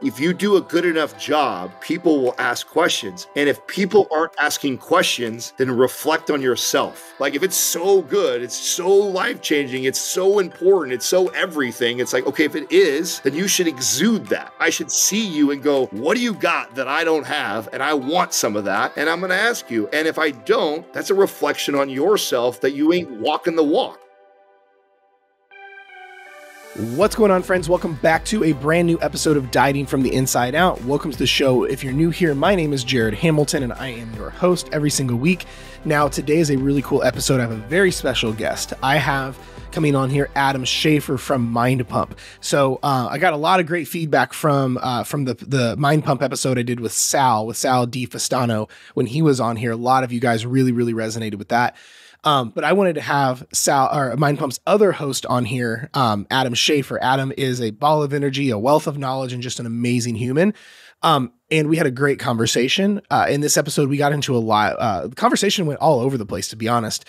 If you do a good enough job, people will ask questions. And if people aren't asking questions, then reflect on yourself. Like if it's so good, it's so life-changing, it's so important, it's so everything, it's like, okay, if it is, then you should exude that. I should see you and go, what do you got that I don't have? And I want some of that. And I'm going to ask you. And if I don't, that's a reflection on yourself that you ain't walking the walk. What's going on, friends? Welcome back to a brand new episode of Dieting from the Inside Out. Welcome to the show. If you're new here, my name is Jared Hamilton and I am your host every single week. Now, today is a really cool episode. I have a very special guest. I have coming on here Adam Schafer from Mind Pump. So I got a lot of great feedback from the Mind Pump episode I did with Sal DiFastano when he was on here. A lot of you guys really resonated with that. But I wanted to have Mind Pump's other host on here, Adam Schafer. Adam is a ball of energy, a wealth of knowledge, and just an amazing human. And we had a great conversation. In this episode, we got into a lot. The conversation went all over the place, to be honest.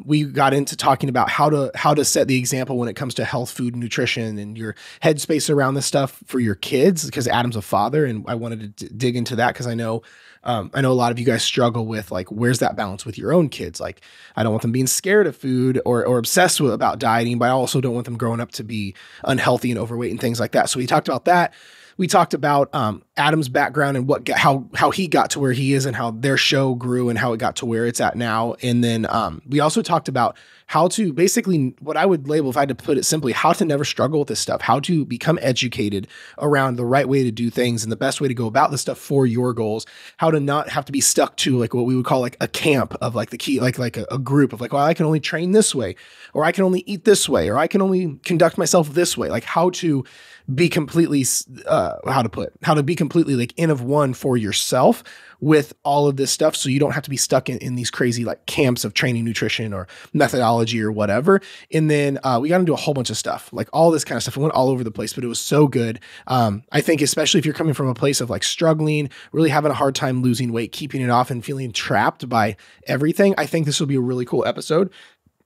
We got into talking about how to set the example when it comes to health, food, nutrition, and your headspace around this stuff for your kids, because Adam's a father, and I wanted to dig into that because I know a lot of you guys struggle with, like, where's that balance with your own kids? Like, I don't want them being scared of food or obsessed about dieting, but I also don't want them growing up to be unhealthy and overweight and things like that. So we talked about that. We talked about Adam's background and how he got to where he is and how their show grew and how it got to where it's at now. And then we also talked about how to basically, what I would label, if I had to put it simply, how to never struggle with this stuff, how to become educated around the right way to do things and the best way to go about this stuff for your goals, how to not have to be stuck to like what we would call like a camp of like the key, like a group of like, well, I can only train this way, or I can only eat this way, or I can only conduct myself this way, like how to be completely, how to be completely like in of one for yourself with all of this stuff. So you don't have to be stuck in these crazy like camps of training, nutrition, or methodology or whatever. And then we got into a whole bunch of stuff, like all this kind of stuff. It went all over the place, but it was so good. I think especially if you're coming from a place of like struggling, really having a hard time losing weight, keeping it off, and feeling trapped by everything, I think this will be a really cool episode.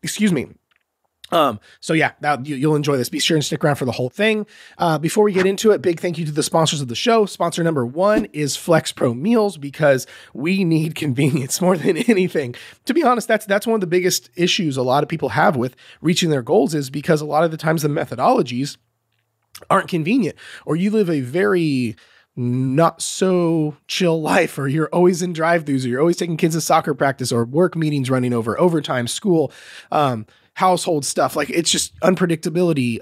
Excuse me. So yeah, you'll enjoy this. Be sure and stick around for the whole thing. Before we get into it, big thank you to the sponsors of the show. Sponsor number one is Flex Pro Meals, because we need convenience more than anything. To be honest, that's one of the biggest issues a lot of people have with reaching their goals, is because a lot of the times the methodologies aren't convenient, or you live a very not so chill life, or you're always in drive-thrus, or you're always taking kids to soccer practice, or work meetings running over, overtime, school, household stuff. Like, it's just unpredictability,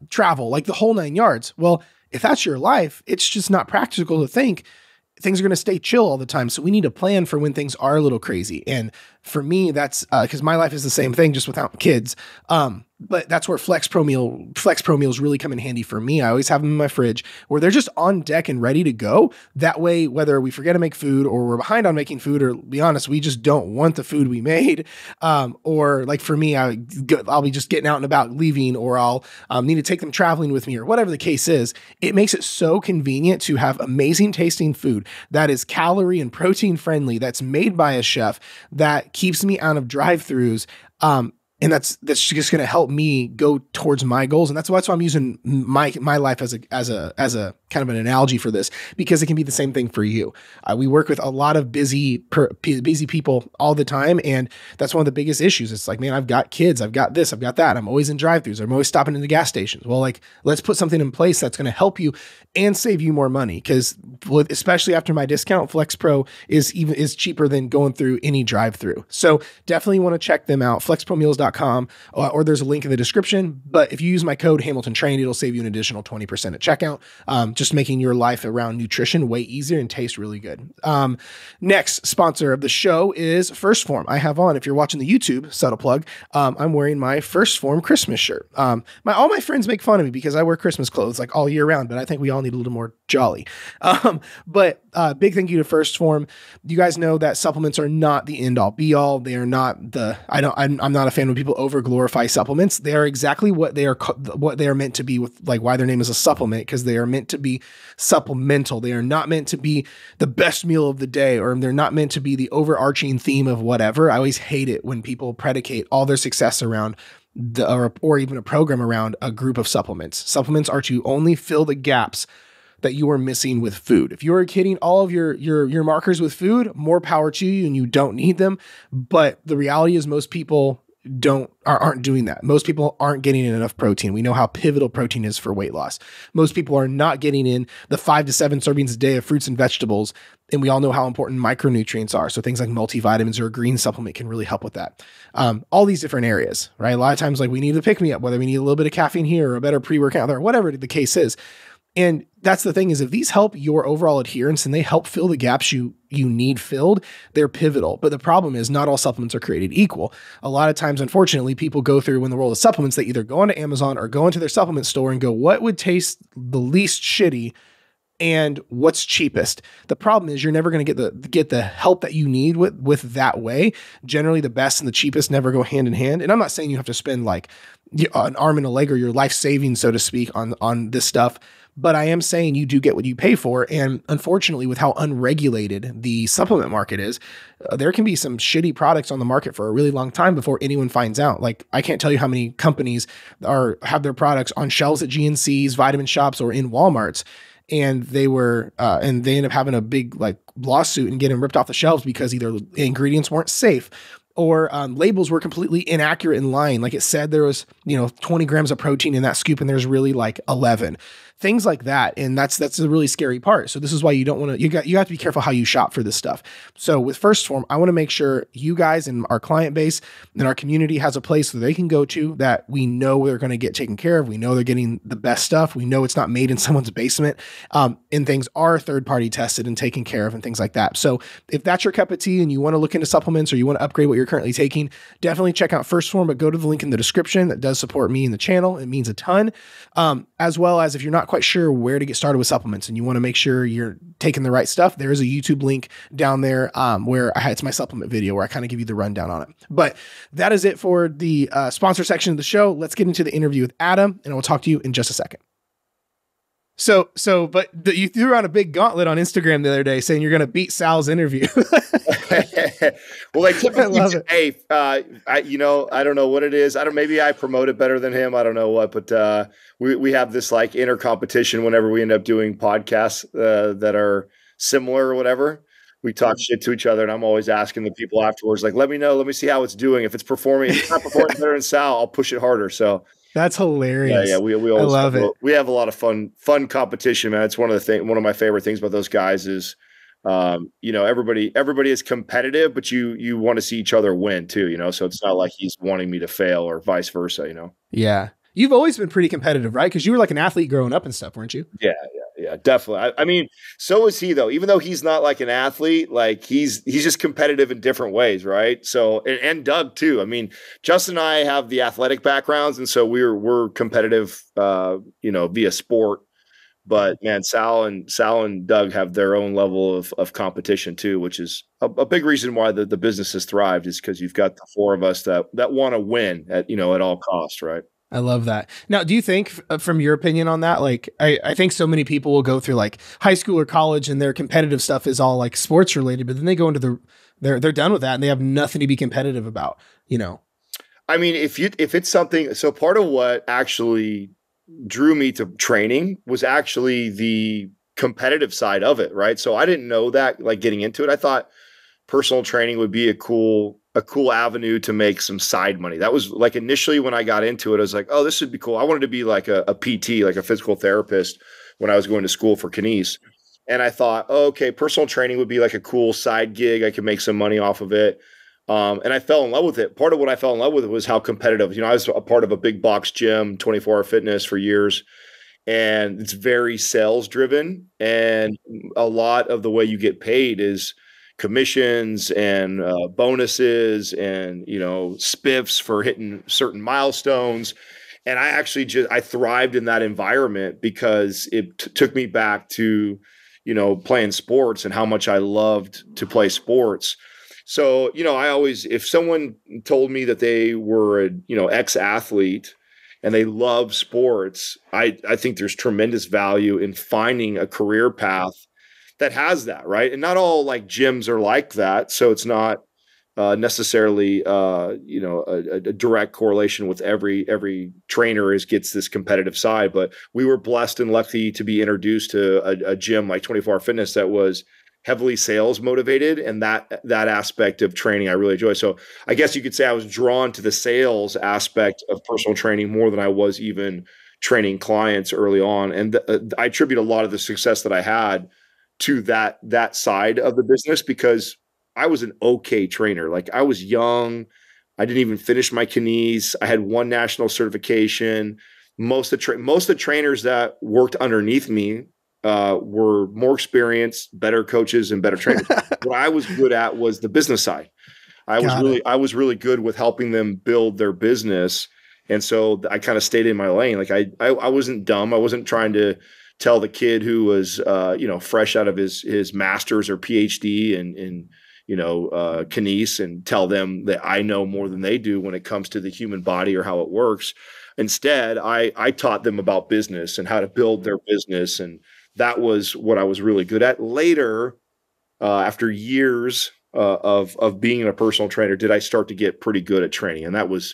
travel, like the whole 9 yards. Well, if that's your life, it's just not practical to think things are going to stay chill all the time. So we need a plan for when things are a little crazy. And for me, that's because my life is the same thing, just without kids. But that's where Flex Pro Meals really come in handy for me. I always have them in my fridge where they're just on deck and ready to go. That way, whether we forget to make food, or we're behind on making food, or be honest, we just don't want the food we made. Or like for me, I'll be just getting out and about leaving, or I'll need to take them traveling with me, or whatever the case is. It makes it so convenient to have amazing tasting food that is calorie and protein friendly, that's made by a chef, that keeps me out of drive-thrus. And that's just going to help me go towards my goals. And that's why I'm using my life as a kind of an analogy for this, because it can be the same thing for you. We work with a lot of busy people all the time. And that's one of the biggest issues. It's like, man, I've got kids, I've got this, I've got that. I'm always in drive-thrus. I'm always stopping in the gas stations. Well, like, let's put something in place that's going to help you and save you more money. Because especially after my discount, Flex Pro is cheaper than going through any drive-through. So definitely want to check them out. FlexProMeals.com, or there's a link in the description. But if you use my code HamiltonTrained, it'll save you an additional 20% at checkout. Just making your life around nutrition way easier and taste really good. Next sponsor of the show is First Form. I have on, if you're watching the YouTube, subtle plug, I'm wearing my First Form Christmas shirt. All my friends make fun of me because I wear Christmas clothes like all year round, but I think we all need a little more jolly. But big thank you to First Form. You guys know that supplements are not the end all be all. They are not I'm not a fan when people over glorify supplements. They are exactly what they are meant to be, with like why their name is a supplement, because they are meant to be supplemental. They are not meant to be the best meal of the day, or they're not meant to be the overarching theme of whatever. I always hate it when people predicate all their success around or even a program around a group of supplements. Supplements are to only fill the gaps that you are missing with food. If you're hitting all of your markers with food, more power to you, and you don't need them. But the reality is most people aren't doing that. Most people aren't getting in enough protein. We know how pivotal protein is for weight loss. Most people are not getting in the 5 to 7 servings a day of fruits and vegetables. And we all know how important micronutrients are. So things like multivitamins or a green supplement can really help with that. All these different areas, right? A lot of times, like we need to pick me up, whether we need a little bit of caffeine here or a better pre-workout there, whatever the case is. And that's the thing is if these help your overall adherence and they help fill the gaps you need filled, they're pivotal. But the problem is not all supplements are created equal. A lot of times, unfortunately, people go through in the world of supplements, they either go onto Amazon or go into their supplement store and go, what would taste the least shitty and what's cheapest? The problem is you're never going to get the help that you need with that way. Generally, the best and the cheapest never go hand in hand. And I'm not saying you have to spend like an arm and a leg or your life savings, so to speak, on this stuff. But I am saying you do get what you pay for. And unfortunately, with how unregulated the supplement market is, there can be some shitty products on the market for a really long time before anyone finds out. Like I can't tell you how many companies have their products on shelves at GNC's, vitamin shops, or in Walmarts. And they end up having a big like lawsuit and getting ripped off the shelves because either ingredients weren't safe or labels were completely inaccurate and lying. Like it said there was, 20 grams of protein in that scoop and there's really like 11. Things like that. And that's a really scary part. So this is why you don't want to, you have to be careful how you shop for this stuff. So with First Form, I want to make sure you guys and our client base and our community has a place that they can go to that we know they're going to get taken care of. We know they're getting the best stuff. We know it's not made in someone's basement, and things are third-party tested and taken care of and things like that. So if that's your cup of tea and you want to look into supplements or you want to upgrade what you're currently taking, definitely check out First Form, but go to the link in the description. That does support me and the channel. It means a ton. As well as if you're not quite sure where to get started with supplements and you want to make sure you're taking the right stuff, there is a YouTube link down there where it's my supplement video where I kind of give you the rundown on it. But that is it for the sponsor section of the show. Let's get into the interview with Adam, and I will talk to you in just a second. But you threw out a big gauntlet on Instagram the other day saying you're going to beat Sal's interview. Well, they typically say, I don't know what it is. Maybe I promote it better than him. I don't know what, but we have this like inner competition whenever we end up doing podcasts that are similar or whatever. We talk shit to each other, and I'm always asking the people afterwards, like, let me know, let me see how it's doing. If it's not performing better than Sal, I'll push it harder. So that's hilarious. Yeah. We always I love it. We have a lot of fun competition, man. It's one of my favorite things about those guys is, everybody is competitive, but you want to see each other win too, so it's not like he's wanting me to fail or vice versa, Yeah. You've always been pretty competitive, right? Because you were like an athlete growing up and stuff, weren't you? Yeah, definitely. I mean, so is he though. Even though he's not like an athlete, like he's just competitive in different ways, right? So and Doug too. I mean, Justin and I have the athletic backgrounds, and so we're competitive, via sport. But man, Sal and Doug have their own level of competition too, which is a big reason why the business has thrived is because you've got the four of us that want to win at all costs, right? I love that. Now, do you think from your opinion on that, like, I think so many people will go through like high school or college and their competitive stuff is all like sports related, but then they go into they're done with that and they have nothing to be competitive about, I mean, if it's something, so part of what actually drew me to training was actually the competitive side of it. Right. So I didn't know that, like getting into it, I thought personal training would be a cool avenue to make some side money. That was like initially when I got into it, I was like, oh, this would be cool. I wanted to be like a PT, like a physical therapist when I was going to school for kines. And I thought, oh, okay, personal training would be like a cool side gig. I could make some money off of it. And I fell in love with it. Part of what I fell in love with was how competitive, I was a part of a big box gym, 24-hour fitness for years. And it's very sales driven. And a lot of the way you get paid is commissions and bonuses and, spiffs for hitting certain milestones. And I actually I thrived in that environment because it took me back to, playing sports and how much I loved to play sports. So, I always, if someone told me that they were a, ex-athlete and they love sports, I think there's tremendous value in finding a career path that has that, right? And not all like gyms are like that. So it's not, necessarily, a direct correlation with every trainer gets this competitive side. But we were blessed and lucky to be introduced to a gym like 24 Hour Fitness that was heavily sales motivated, and that aspect of training I really enjoy. So I guess you could say I was drawn to the sales aspect of personal training more than I was even training clients early on. And I attribute a lot of the success that I had to that side of the business, because I was an okay trainer. Like, I was young. I didn't even finish my kines. I had one national certification. Most of the trainers that worked underneath me were more experienced, better coaches, and better trainers. What I was good at was the business side. I was really good with helping them build their business. And so I kind of stayed in my lane. Like, I wasn't dumb. I wasn't trying to tell the kid who was, fresh out of his master's or PhD in kines and tell them that I know more than they do when it comes to the human body or how it works. Instead, I taught them about business and how to build their business. And that was what I was really good at. Later, after years of being a personal trainer, did I start to get pretty good at training. And that was,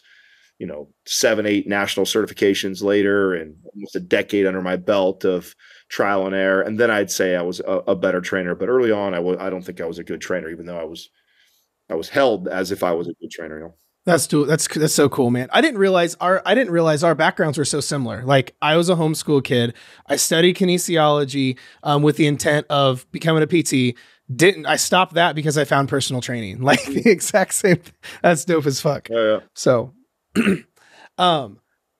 7, 8 national certifications later, and almost a decade under my belt of trial and error. And then I'd say I was a better trainer. But early on, I don't think I was a good trainer, even though I was held as if I was a good trainer. That's so cool, man. I didn't realize our backgrounds were so similar. Like, I was a homeschool kid. I studied kinesiology with the intent of becoming a PT. I stopped that because I found personal training. Like, the exact same. That's dope as fuck. Yeah. So,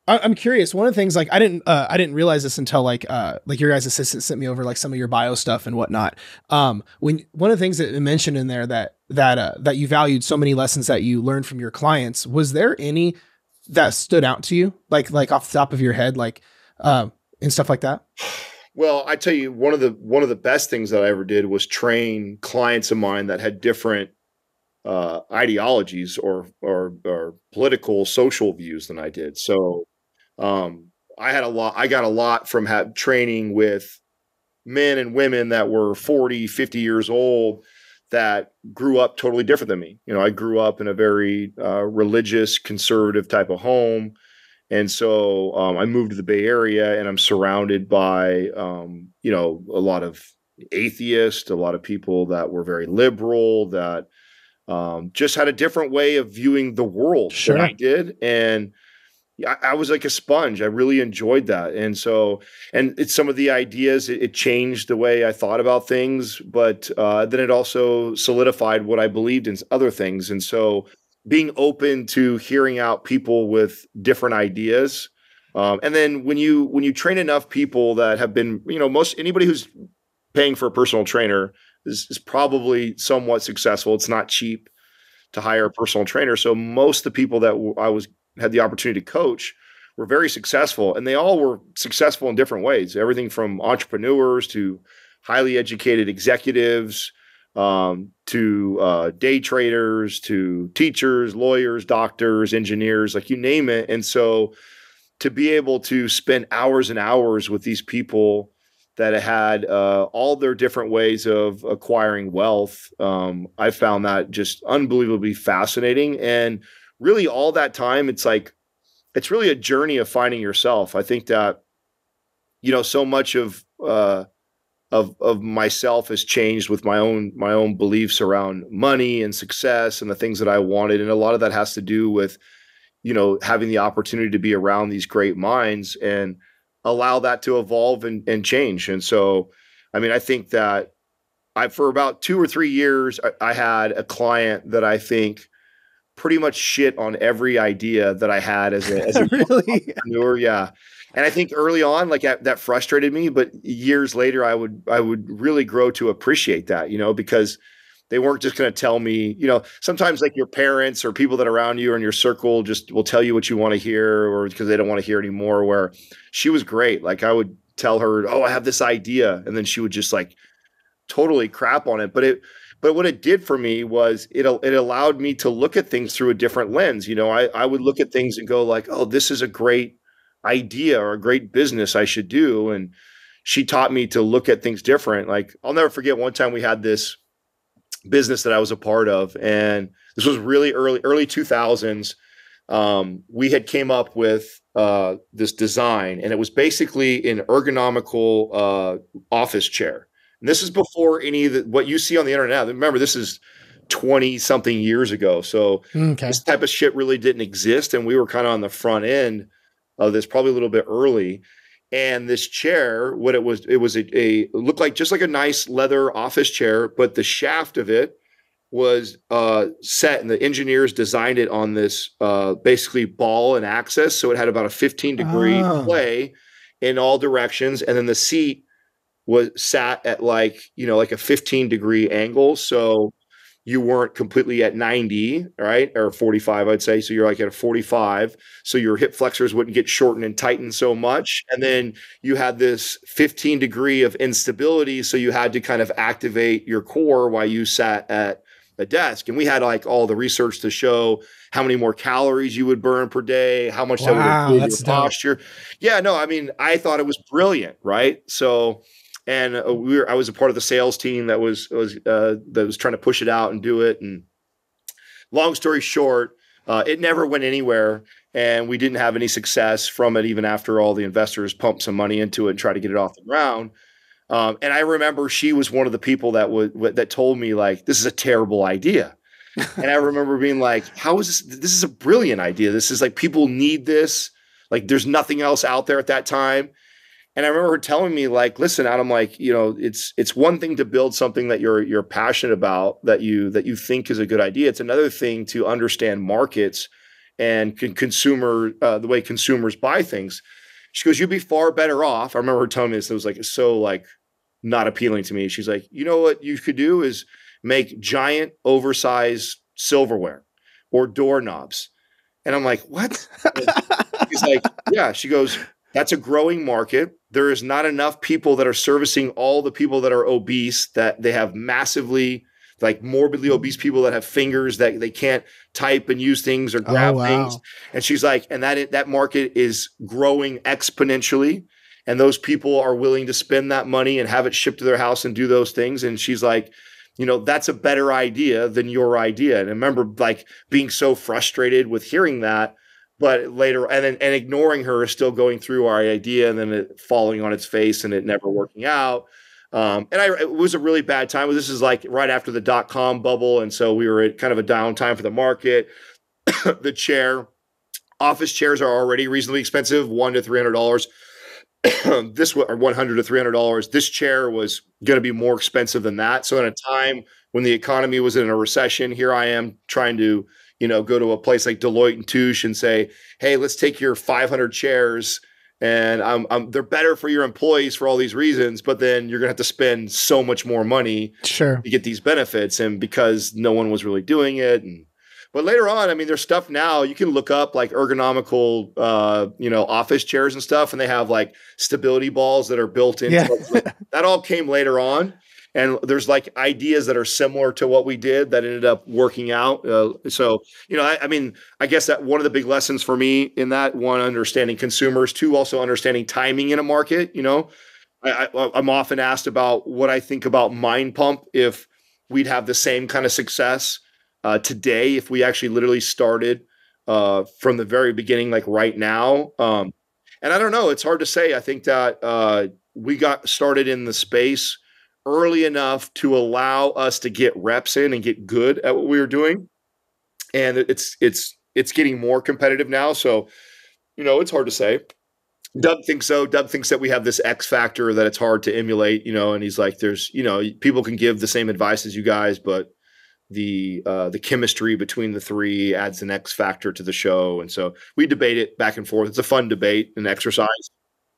I'm curious. One of the things, like, I didn't realize this until like your guys' assistant sent me over like some of your bio stuff and whatnot. One of the things that it mentioned in there that you valued so many lessons that you learned from your clients, was there any that stood out to you, like off the top of your head, like, and stuff like that? Well, I tell you, one of the best things that I ever did was train clients of mine that had different ideologies or political social views than I did. So I got a lot from training with men and women that were 40, 50 years old that grew up totally different than me. I grew up in a very religious, conservative type of home. And so I moved to the Bay Area, and I'm surrounded by, a lot of atheists, a lot of people that were very liberal, that just had a different way of viewing the world than I did. And I was like a sponge. I really enjoyed that. And so, it's some of the ideas, it changed the way I thought about things, but then it also solidified what I believed in other things. And so, being open to hearing out people with different ideas. And then when you train enough people that have been, anybody who's paying for a personal trainer is probably somewhat successful. It's not cheap to hire a personal trainer. So most of the people that had the opportunity to coach were very successful, and they all were successful in different ways. Everything from entrepreneurs to highly educated executives, to day traders, to teachers, lawyers, doctors, engineers, like you name it. And so to be able to spend hours and hours with these people that had all their different ways of acquiring wealth, I found that just unbelievably fascinating. And really all that time, it's really a journey of finding yourself. I think that, so much of myself has changed with my own beliefs around money and success and the things that I wanted. And a lot of that has to do with, having the opportunity to be around these great minds and allow that to evolve and change. And so, I think that for about 2 or 3 years, I had a client that I think pretty much shit on every idea that I had as a really? entrepreneur. Yeah. And I think early on, like that frustrated me, but years later, I would really grow to appreciate that, because they weren't just going to tell me, sometimes like your parents or people that are around you or in your circle just will tell you what you want to hear, or because they don't want to hear anymore. Where she was great. Like, I would tell her, oh, I have this idea. And then she would just like totally crap on it. But what it did for me was it allowed me to look at things through a different lens. I would look at things and go like, oh, this is a great idea or a great business I should do. And she taught me to look at things different. Like, I'll never forget one time we had this business that I was a part of, and This was really early 2000s. We had came up with this design, and it was basically an ergonomical office chair. And this is before any of what you see on the internet. Remember, this is 20 something years ago. So this type of shit really didn't exist. And we were kind of on the front end of this, probably a little bit early. And this chair, what it was it looked like just like a nice leather office chair, but the shaft of it was set, and the engineers designed it on this basically ball and axis. So it had about a 15-degree play in all directions. And then the seat was sat at like a 15-degree angle. So you weren't completely at 90, right? Or 45, I'd say. So you're like at a 45. So your hip flexors wouldn't get shortened and tightened so much. And then you had this 15-degree of instability. So you had to kind of activate your core while you sat at a desk. And we had like all the research to show how many more calories you would burn per day, how much that would improve your posture. Yeah, no, I mean, I thought it was brilliant, right? So, and I was a part of the sales team that was trying to push it out and do it. And long story short, it never went anywhere, and we didn't have any success from it, even after all the investors pumped some money into it and tried to get it off the ground. And I remember she was one of the people that told me, like, this is a terrible idea. And I remember being like, how is this? This is a brilliant idea. This is like, people need this. Like, there's nothing else out there at that time. And I remember her telling me, like, listen, Adam, like, it's one thing to build something that you're passionate about, that you think is a good idea. It's another thing to understand markets and the way consumers buy things. She goes, you'd be far better off. I remember her telling me this. It was like, so like not appealing to me. She's like, you know what you could do is make giant oversized silverware or doorknobs. And I'm like, what? She's like, yeah. She goes, that's a growing market. There is not enough people that are servicing all the people that are obese, that they have massively, like, morbidly obese people that have fingers that they can't type and use things or grab things. And she's like, and that market is growing exponentially. And those people are willing to spend that money and have it shipped to their house and do those things. And she's like, that's a better idea than your idea. And I remember like being so frustrated with hearing that. But later, and ignoring her, still going through our idea, and then it falling on its face and it never working out. It was a really bad time. This is like right after the .com bubble. And so we were at kind of a downtime for the market. The office chairs are already reasonably expensive, $100 to $300. This was $100 to $300. This chair was going to be more expensive than that. So at a time when the economy was in a recession, here I am trying to go to a place like Deloitte & Touche and say, hey, let's take your 500 chairs, and they're better for your employees for all these reasons, but then you're going to have to spend so much more money to get these benefits. And because no one was really doing it. But later on, I mean, there's stuff now you can look up, like ergonomical, office chairs and stuff, and they have like stability balls that are built in. Yeah. That all came later on. And there's like ideas that are similar to what we did that ended up working out. I guess that one of the big lessons for me in that, one, understanding consumers, two, also understanding timing in a market. I'm often asked about what I think about Mind Pump, if we'd have the same kind of success today, if we actually literally started from the very beginning, like right now. And I don't know, it's hard to say. I think that we got started in the space early enough to allow us to get reps in and get good at what we were doing. And it's getting more competitive now. So, it's hard to say. Doug thinks so. Doug thinks that we have this X factor that it's hard to emulate, and he's like, there's, people can give the same advice as you guys, but the chemistry between the three adds an X factor to the show. And so we debate it back and forth. It's a fun debate and exercise.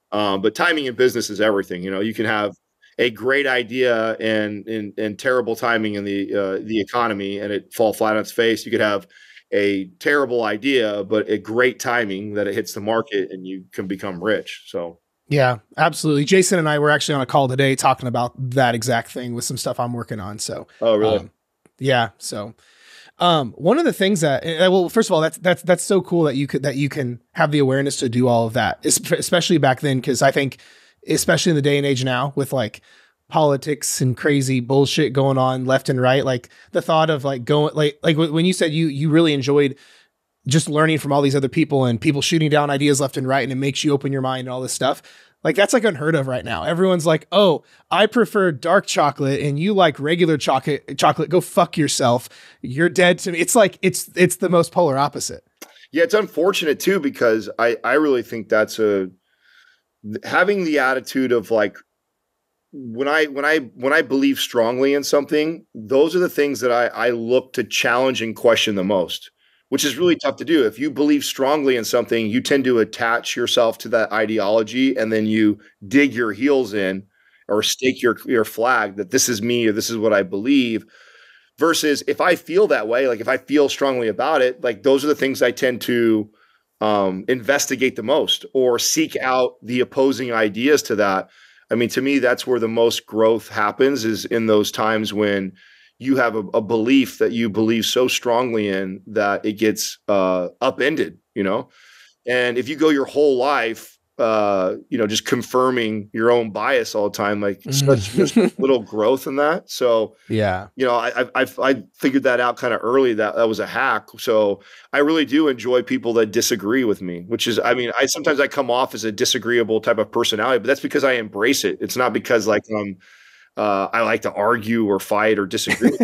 But timing in business is everything. You can have a great idea and terrible timing in the economy, and it fall flat on its face. You could have a terrible idea, but a great timing that it hits the market, and you can become rich. So yeah, absolutely. Jason and I were actually on a call today talking about that exact thing with some stuff I'm working on. So oh, really? Yeah. So one of the things that, well, first of all, that's so cool that you can have the awareness to do all of that, especially back then, because I think, especially in the day and age now with like politics and crazy bullshit going on left and right. Like the thought of like going, like when you said you really enjoyed just learning from all these other people and people shooting down ideas left and right, and it makes you open your mind and all this stuff. Like that's like unheard of right now. Everyone's like, oh, I prefer dark chocolate and you like regular chocolate. Go fuck yourself. You're dead to me. It's like, it's the most polar opposite. Yeah. It's unfortunate too, because I really think that's having the attitude of like, when I believe strongly in something, those are the things that I look to challenge and question the most, which is really tough to do. If you believe strongly in something, you tend to attach yourself to that ideology, and then you dig your heels in or stake your flag that this is me or this is what I believe. Versus if I feel that way, like if I feel strongly about it, like those are the things I tend to investigate the most or seek out the opposing ideas to that. I mean, to me, that's where the most growth happens, is in those times when you have a belief that you believe so strongly in that it gets upended, you know? And if you go your whole life, just confirming your own bias all the time, like such little growth in that. So, yeah, I figured that out kind of early, that was a hack. So I really do enjoy people that disagree with me, which is, I mean, sometimes I come off as a disagreeable type of personality, but that's because I embrace it. It's not because like I like to argue or fight or disagree.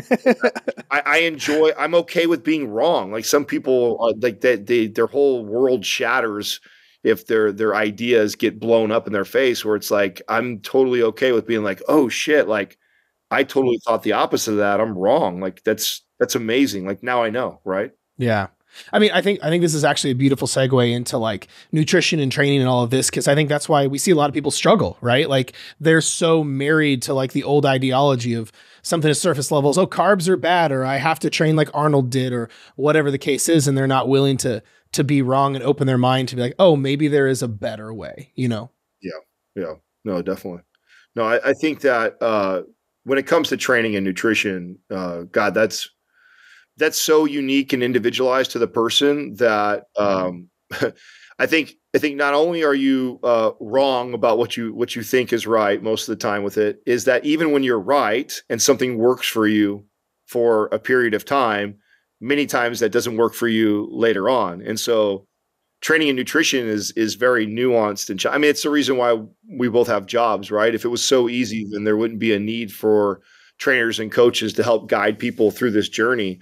I'm okay with being wrong. Like some people, like their whole world shatters if their ideas get blown up in their face, where it's like, I'm totally okay with being like, oh shit, like I totally thought the opposite of that. I'm wrong. Like that's amazing. Like now I know, right? Yeah. I mean, I think this is actually a beautiful segue into like nutrition and training and all of this, because I think that's why we see a lot of people struggle, right? Like they're so married to like the old ideology of something at surface levels. Oh, carbs are bad, or I have to train like Arnold did, or whatever the case is. And they're not willing to be wrong and open their mind to be like, oh, maybe there is a better way, you know? Yeah. No, definitely. No, I think that when it comes to training and nutrition, God, that's so unique and individualized to the person that I think not only are you wrong about what you think is right most of the time with it, is that even when you're right and something works for you for a period of time, many times that doesn't work for you later on. And so training and nutrition is very nuanced. And I mean, it's the reason why we both have jobs, right? If it was so easy, then there wouldn't be a need for trainers and coaches to help guide people through this journey.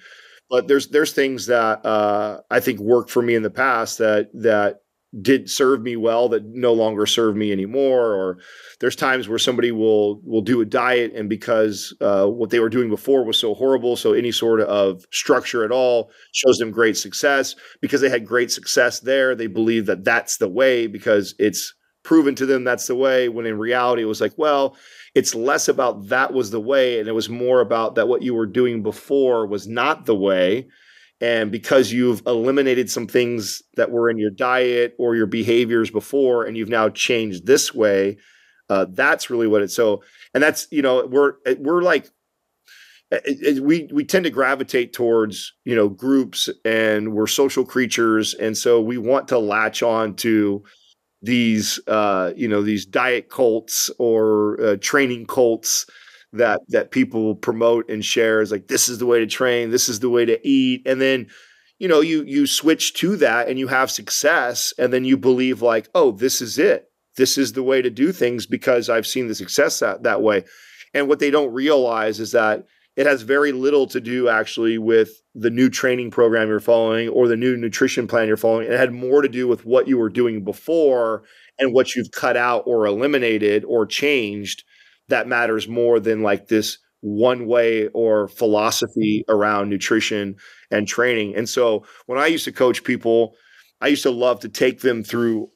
But there's things that I think worked for me in the past that did serve me well that no longer serve me anymore. Or there's times where somebody will do a diet, and because what they were doing before was so horrible, so any sort of structure at all shows them great success. Because they had great success there, they believe that that's the way because it's proven to them that's the way, when in reality it was like, well, it's less about that was the way, and it was more about that what you were doing before was not the way. And because you've eliminated some things that were in your diet or your behaviors before, and you've now changed this way, that's really what it's so. And that's, we're like, we tend to gravitate towards, groups, and we're social creatures. And so we want to latch on to these diet cults or training cults that people promote and share as like, this is the way to train, this is the way to eat. And then, you switch to that and you have success, and then you believe like, oh, this is it. This is the way to do things because I've seen the success that way. And what they don't realize is that it has very little to do actually with the new training program you're following or the new nutrition plan you're following. It had more to do with what you were doing before and what you've cut out or eliminated or changed. That matters more than like this one way or philosophy around nutrition and training. And so when I used to coach people, I used to love to take them through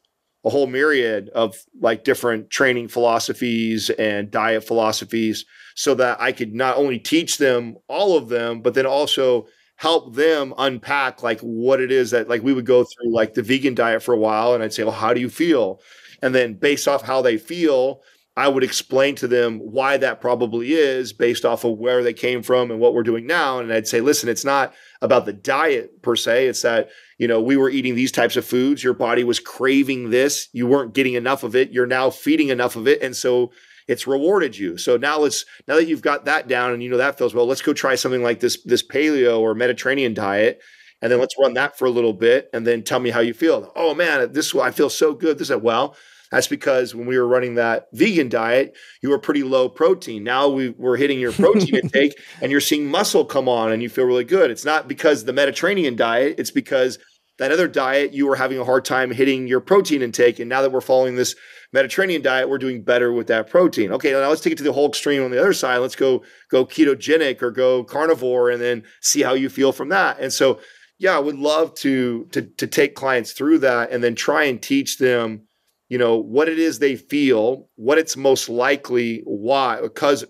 a whole myriad of like different training philosophies and diet philosophies, so that I could not only teach them all of them, but then also help them unpack like what it is that, like, we would go through like the vegan diet for a while, and I'd say, well, how do you feel? And then based off how they feel, I would explain to them why that probably is based off of where they came from and what we're doing now. And I'd say, listen, it's not about the diet per se. It's that, we were eating these types of foods. Your body was craving this. You weren't getting enough of it. You're now feeding enough of it. And so it's rewarded you. So now now that you've got that down and you know that feels well, let's go try something like this paleo or Mediterranean diet. And then let's run that for a little bit and then tell me how you feel. Oh man, I feel so good. Well, that's because when we were running that vegan diet, you were pretty low protein. Now we're hitting your protein intake and you're seeing muscle come on and you feel really good. It's not because the Mediterranean diet, it's because that other diet, you were having a hard time hitting your protein intake. And now that we're following this Mediterranean diet, we're doing better with that protein. Okay, now let's take it to the whole extreme on the other side. Let's go ketogenic or go carnivore and then see how you feel from that. And so, yeah, I would love to take clients through that and then try and teach them, you know, what it is they feel, what it's most likely why,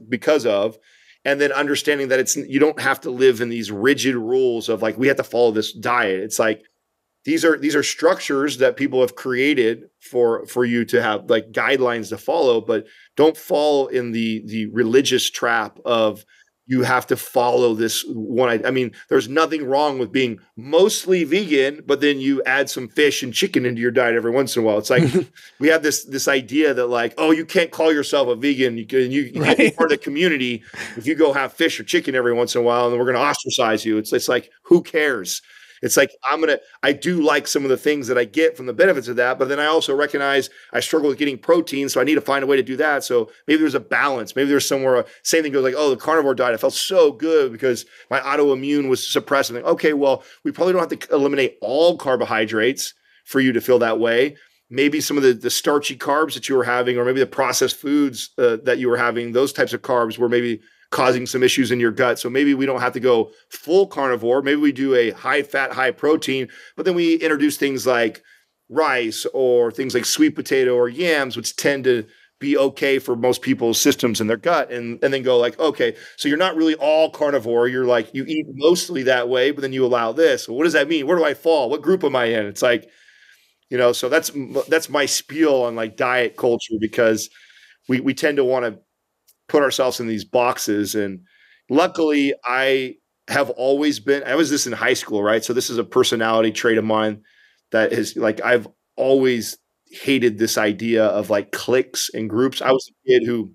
because of, and then understanding that you don't have to live in these rigid rules of like, we have to follow this diet. It's like, these are structures that people have created for you to have like guidelines to follow, but don't fall in the religious trap of you have to follow this one. I mean, there's nothing wrong with being mostly vegan, but then you add some fish and chicken into your diet every once in a while. It's like we have this idea that like, oh, you can't call yourself a vegan. You can't be part of the community if you go have fish or chicken every once in a while, and then we're going to ostracize you. It's like, who cares? It's like, I do like some of the things that I get from the benefits of that, but then I also recognize I struggle with getting protein, so I need to find a way to do that. So maybe there's a balance. Maybe there's somewhere, same thing goes like, oh, the carnivore diet, I felt so good because my autoimmune was suppressed. And okay, well, we probably don't have to eliminate all carbohydrates for you to feel that way. Maybe some of the starchy carbs that you were having, or maybe the processed foods that you were having, those types of carbs were maybe causing some issues in your gut. So maybe we don't have to go full carnivore. Maybe we do a high fat, high protein, but then we introduce things like rice or things like sweet potato or yams, which tend to be okay for most people's systems in their gut. And then go like, okay, so you're not really all carnivore. You're like, you eat mostly that way, but then you allow this. So what does that mean? Where do I fall? What group am I in? It's like, you know, so that's my spiel on like diet culture, because we tend to want to put ourselves in these boxes. And luckily I was this in high school, right? So this is a personality trait of mine that is like, I've always hated this idea of like cliques and groups. I was a kid who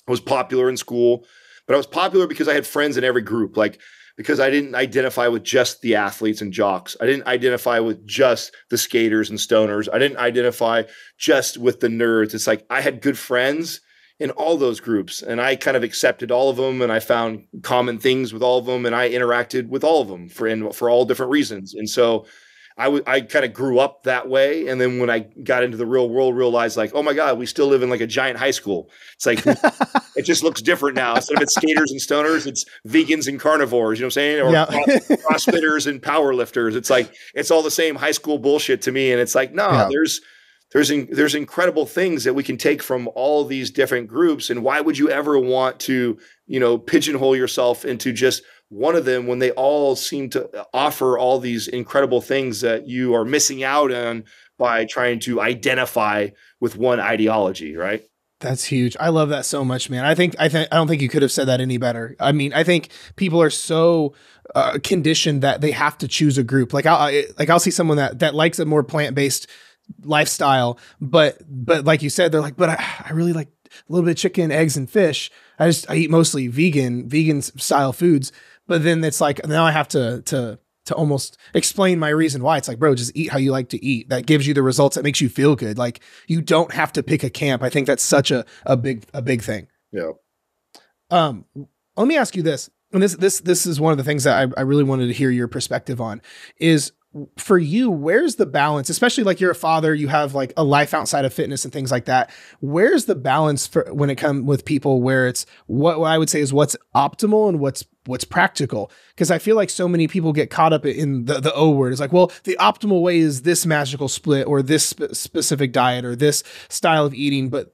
was popular in school, but I was popular because I had friends in every group. Like, because I didn't identify with just the athletes and jocks. I didn't identify with just the skaters and stoners. I didn't identify just with the nerds. It's like, I had good friends in all those groups, and I kind of accepted all of them, and I found common things with all of them, and I interacted with all of them for all different reasons. And so I kind of grew up that way. And then when I got into the real world, realized like, oh my God, we still live in like a giant high school. It's like, it just looks different now. Instead of it's skaters and stoners, it's vegans and carnivores, you know what I'm saying? Or crossfitters and power lifters. It's like, it's all the same high school bullshit to me. And it's like, there's incredible things that we can take from all these different groups. And why would you ever want to, you know, pigeonhole yourself into just one of them when they all seem to offer all these incredible things that you are missing out on by trying to identify with one ideology, right? That's huge. I love that so much, man. I don't think you could have said that any better. I mean, I think people are so conditioned that they have to choose a group. Like I'll see someone that likes a more plant-based lifestyle, but like you said, they're like, but I really like a little bit of chicken, eggs, and fish. I eat mostly vegan style foods. But then it's like, now I have to almost explain my reason why. It's like, bro, just eat how you like to eat. That gives you the results that makes you feel good. Like, you don't have to pick a camp. I think that's such a big thing. Yeah. Let me ask you this. And this is one of the things that I really wanted to hear your perspective on is, for you, where's the balance? Especially like, you're a father, you have like a life outside of fitness and things like that. Where's the balance for when it comes with people where it's what I would say is what's optimal and what's practical? Because I feel like so many people get caught up in the O word. It's like, well, the optimal way is this magical split or this specific diet or this style of eating. But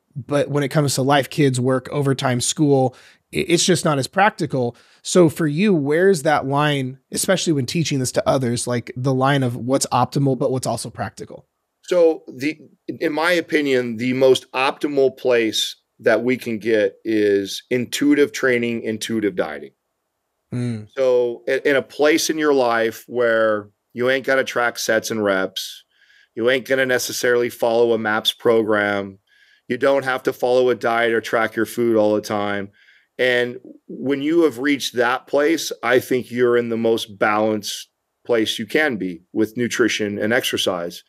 when it comes to life, kids, work, overtime, school, it's just not as practical. So for you, where's that line, especially when teaching this to others, like the line of what's optimal, but what's also practical? So in my opinion, the most optimal place that we can get is intuitive training, intuitive dieting. So in a place in your life where you ain't got to track sets and reps, you ain't going to necessarily follow a MAPS program, You don't have to follow a diet or track your food all the time. And when you have reached that place, I think you're in the most balanced place you can be with nutrition and exercise.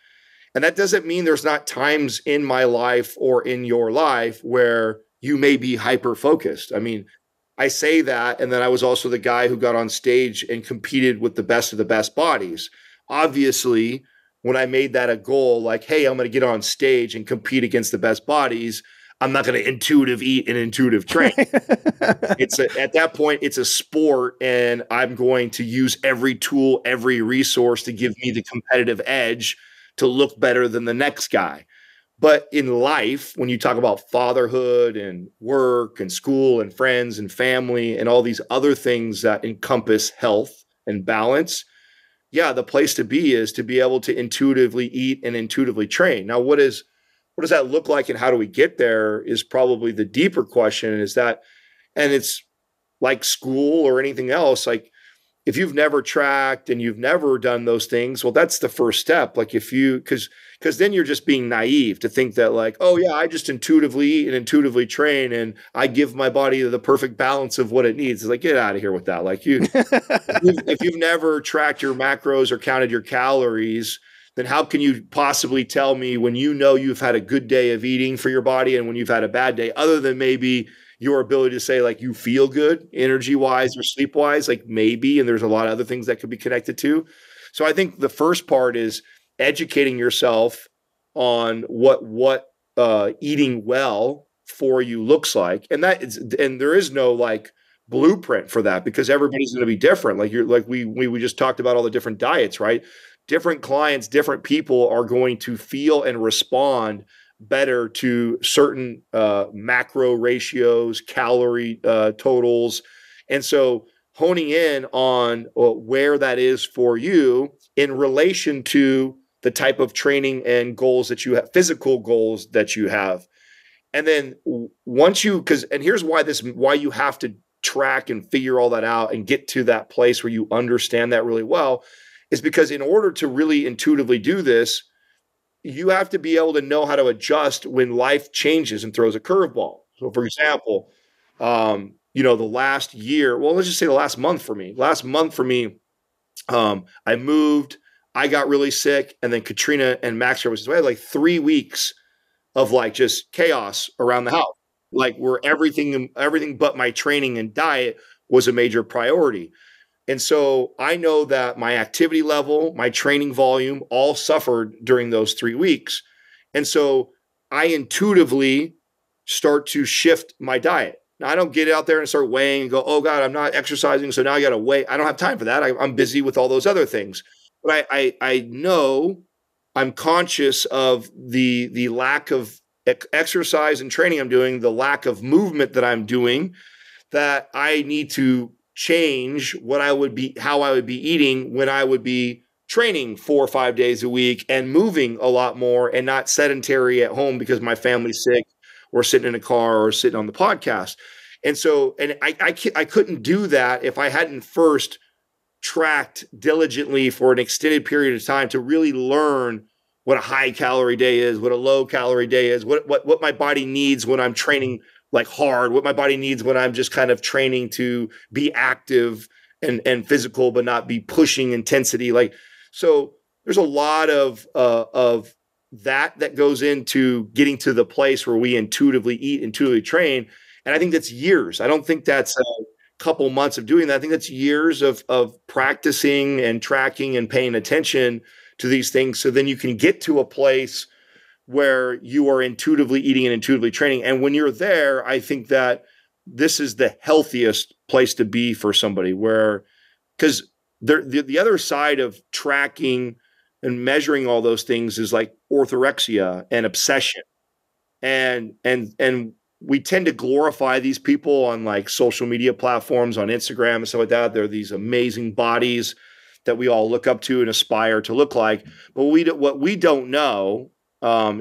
And that doesn't mean there's not times in my life or in your life where you may be hyper focused. I mean, I say that, and then I was also the guy who got on stage and competed with the best of the best bodies. Obviously, when I made that a goal, like, hey, I'm going to get on stage and compete against the best bodies, I'm not going to intuitive eat and intuitive train. At that point, it's a sport, and I'm going to use every tool, every resource to give me the competitive edge to look better than the next guy. But in life, when you talk about fatherhood and work and school and friends and family and all these other things that encompass health and balance, yeah, the place to be is to be able to intuitively eat and intuitively train. Now, what does that look like and how do we get there is probably the deeper question. Is that, and it's like school or anything else, like if you've never tracked and you've never done those things, well, that's the first step. Like because then you're just being naive to think that like, oh yeah, I just intuitively eat and intuitively train and I give my body the perfect balance of what it needs. It's like, get out of here with that. Like if you've never tracked your macros or counted your calories, then how can you possibly tell me when you know you've had a good day of eating for your body and when you've had a bad day, other than maybe your ability to say like you feel good energy wise or sleep wise, like maybe, and there's a lot of other things that could be connected to. So I think the first part is educating yourself on what eating well for you looks like. And there is no like blueprint for that because everybody's going to be different. Like we just talked about all the different diets, right? Different clients, different people are going to feel and respond better to certain macro ratios, calorie totals. And so honing in on where that is for you in relation to the type of training and goals that you have, physical goals that you have. And then once and here's why you have to track and figure all that out and get to that place where you understand that really well, is because in order to really intuitively do this, you have to be able to know how to adjust when life changes and throws a curveball. So for example, the last year, well, let's just say the last month for me, I moved, I got really sick, and then Katrina and Max were, so I had like 3 weeks of like just chaos around the house, like where everything but my training and diet was a major priority. And so I know that my activity level, my training volume all suffered during those 3 weeks. And so I intuitively start to shift my diet. Now, I don't get out there and start weighing and go, oh God, I'm not exercising, so now I got to weigh. I don't have time for that. I'm busy with all those other things. But I know I'm conscious of the lack of exercise and training I'm doing, the lack of movement that I'm doing, that I need to change how I would be eating when I would be training 4 or 5 days a week and moving a lot more and not sedentary at home because my family's sick or sitting in a car or sitting on the podcast. And so, and I couldn't do that if I hadn't first tracked diligently for an extended period of time to really learn what a high calorie day is, what a low calorie day is, what my body needs when I'm training like hard, what my body needs when I'm just kind of training to be active and physical, but not be pushing intensity. Like, so there's a lot of that goes into getting to the place where we intuitively eat, intuitively train. And I think that's years. I don't think that's a couple months of doing that. I think that's years of practicing and tracking and paying attention to these things. So then you can get to a place where you are intuitively eating and intuitively training. And when you're there, I think that this is the healthiest place to be for somebody, because the other side of tracking and measuring all those things is like orthorexia and obsession. And we tend to glorify these people on like social media platforms, on Instagram and stuff like that. They're these amazing bodies that we all look up to and aspire to look like. But what we don't know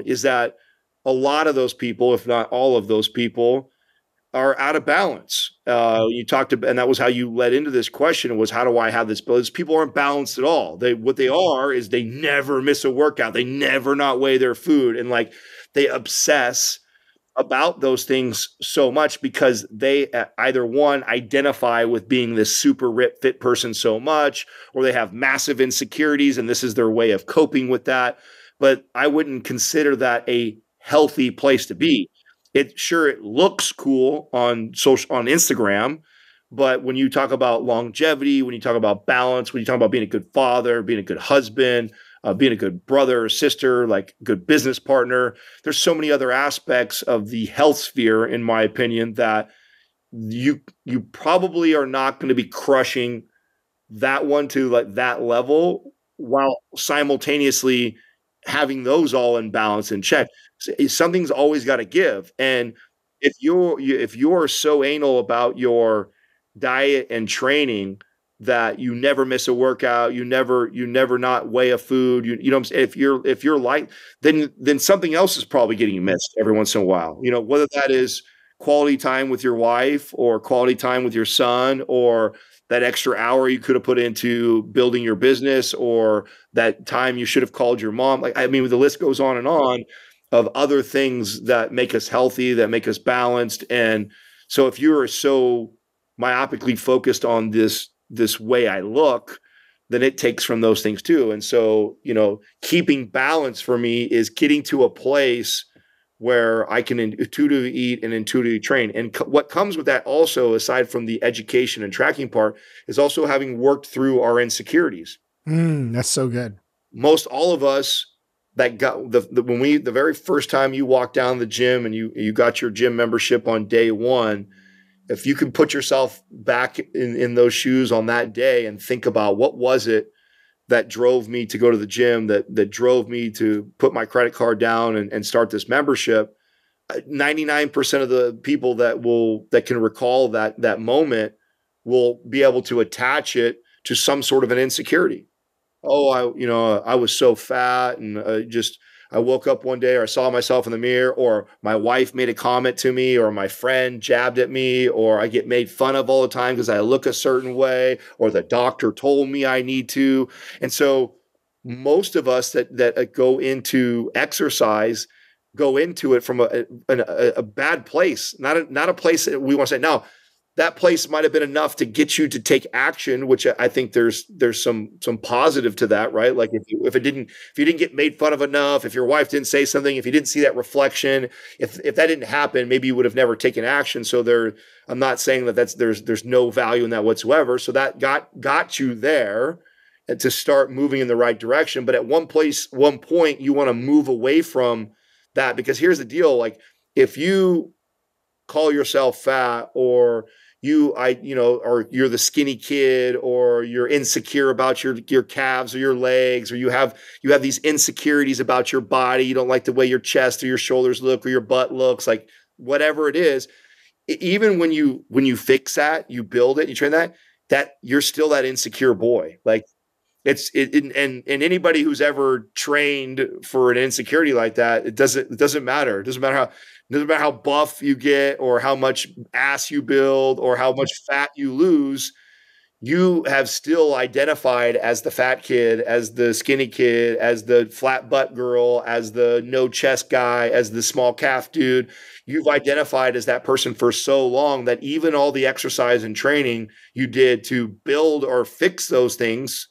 is that a lot of those people, if not all of those people, are out of balance. You talked about, and that was how you led into this question, was how do I have this balance? People aren't balanced at all. What they are is they never miss a workout. They never not weigh their food. And like they obsess about those things so much because they either one identify with being this super ripped fit person so much, or they have massive insecurities and this is their way of coping with that. But I wouldn't consider that a healthy place to be. It looks cool on Instagram, but when you talk about longevity, when you talk about balance, when you talk about being a good father, being a good husband, being a good brother or sister, like good business partner, there's so many other aspects of the health sphere, in my opinion, that you probably are not going to be crushing that one to like that level while simultaneously having those all in balance and check. Something's always got to give. And if you're so anal about your diet and training that you never miss a workout, you never not weigh a food, you know what I'm saying? If you're like, then something else is probably getting missed every once in a while. You know, whether that is quality time with your wife or quality time with your son, or that extra hour you could have put into building your business, or that time you should have called your mom. Like, I mean, the list goes on and on of other things that make us healthy, that make us balanced. And so if you are so myopically focused on this way I look, then it takes from those things too. And so, you know, keeping balance for me is getting to a place where I can intuitively eat and intuitively train. And what comes with that also, aside from the education and tracking part, is also having worked through our insecurities. That's so good. Most all of us that got the very first time you walked down the gym and you got your gym membership on day one, if you can put yourself back in those shoes on that day and think about what was it that drove me to go to the gym, that drove me to put my credit card down and start this membership, 99% of the people that can recall that moment will be able to attach it to some sort of an insecurity. Oh, I was so fat, and I woke up one day, or I saw myself in the mirror, or my wife made a comment to me, or my friend jabbed at me, or I get made fun of all the time because I look a certain way, or the doctor told me I need to. And so most of us that go into exercise go into it from a bad place, not a place that we want to say, now, that place might have been enough to get you to take action, which I think there's some positive to that, right? Like if you didn't get made fun of enough, if your wife didn't say something, if you didn't see that reflection, if that didn't happen, maybe you would have never taken action. So I'm not saying that there's no value in that whatsoever. So that got you there and to start moving in the right direction. But at one point, you want to move away from that, because here's the deal: like if you call yourself fat, or or you're the skinny kid, or you're insecure about your calves or your legs, or you have these insecurities about your body. You don't like the way your chest or your shoulders look, or your butt looks, like whatever it is. Even when you fix that, you build it, you train that you're still that insecure boy. Like and anybody who's ever trained for an insecurity like that, it doesn't matter. It doesn't matter how buff you get, or how much ass you build, or how much fat you lose. You have still identified as the fat kid, as the skinny kid, as the flat butt girl, as the no chest guy, as the small calf dude. You've identified as that person for so long that even all the exercise and training you did to build or fix those things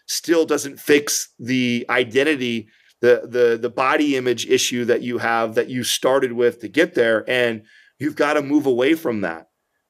still doesn't fix the identity, the body image issue that you have, that you started with to get there. And you've got to move away from that.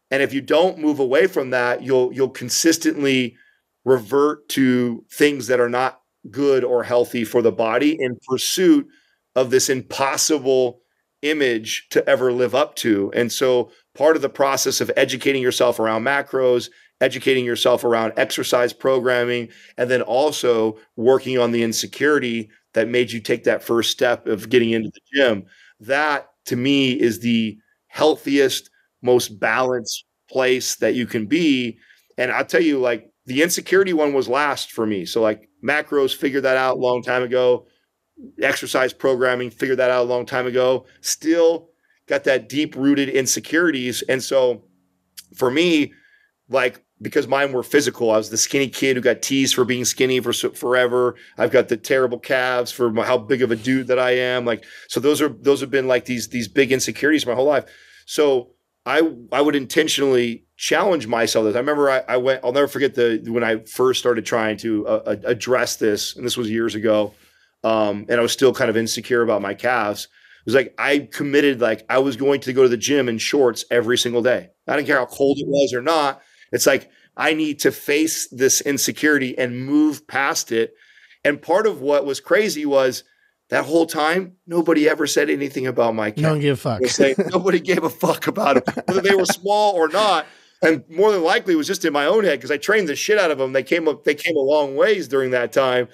And if you don't move away from that, you'll consistently revert to things that are not good or healthy for the body in pursuit of this impossible image to ever live up to. And so part of the process of educating yourself around macros, educating yourself around exercise programming, and then also working on the insecurity that made you take that first step of getting into the gym. That, to me, is the healthiest, most balanced place that you can be. And I'll tell you, like, the insecurity one was last for me. So like macros, figured that out a long time ago. Exercise programming, figured that out a long time ago. Still got that deep rooted insecurities. And so for me, like, because mine were physical. I was the skinny kid who got teased for being skinny for forever. I've got the terrible calves for how big of a dude that I am. Like, so those have been like these big insecurities my whole life. So I would intentionally challenge myself. I remember I'll never forget when I first started trying to address this, and this was years ago. And I was still kind of insecure about my calves. It was like, I committed, like I was going to go to the gym in shorts every single day. I didn't care how cold it was or not. It's like, I need to face this insecurity and move past it. And part of what was crazy was that whole time, nobody ever said anything about my calves. No one gave a fuck. Nobody gave a fuck about them, whether they were small or not. And more than likely it was just in my own head because I trained the shit out of them. They came a long ways during that time.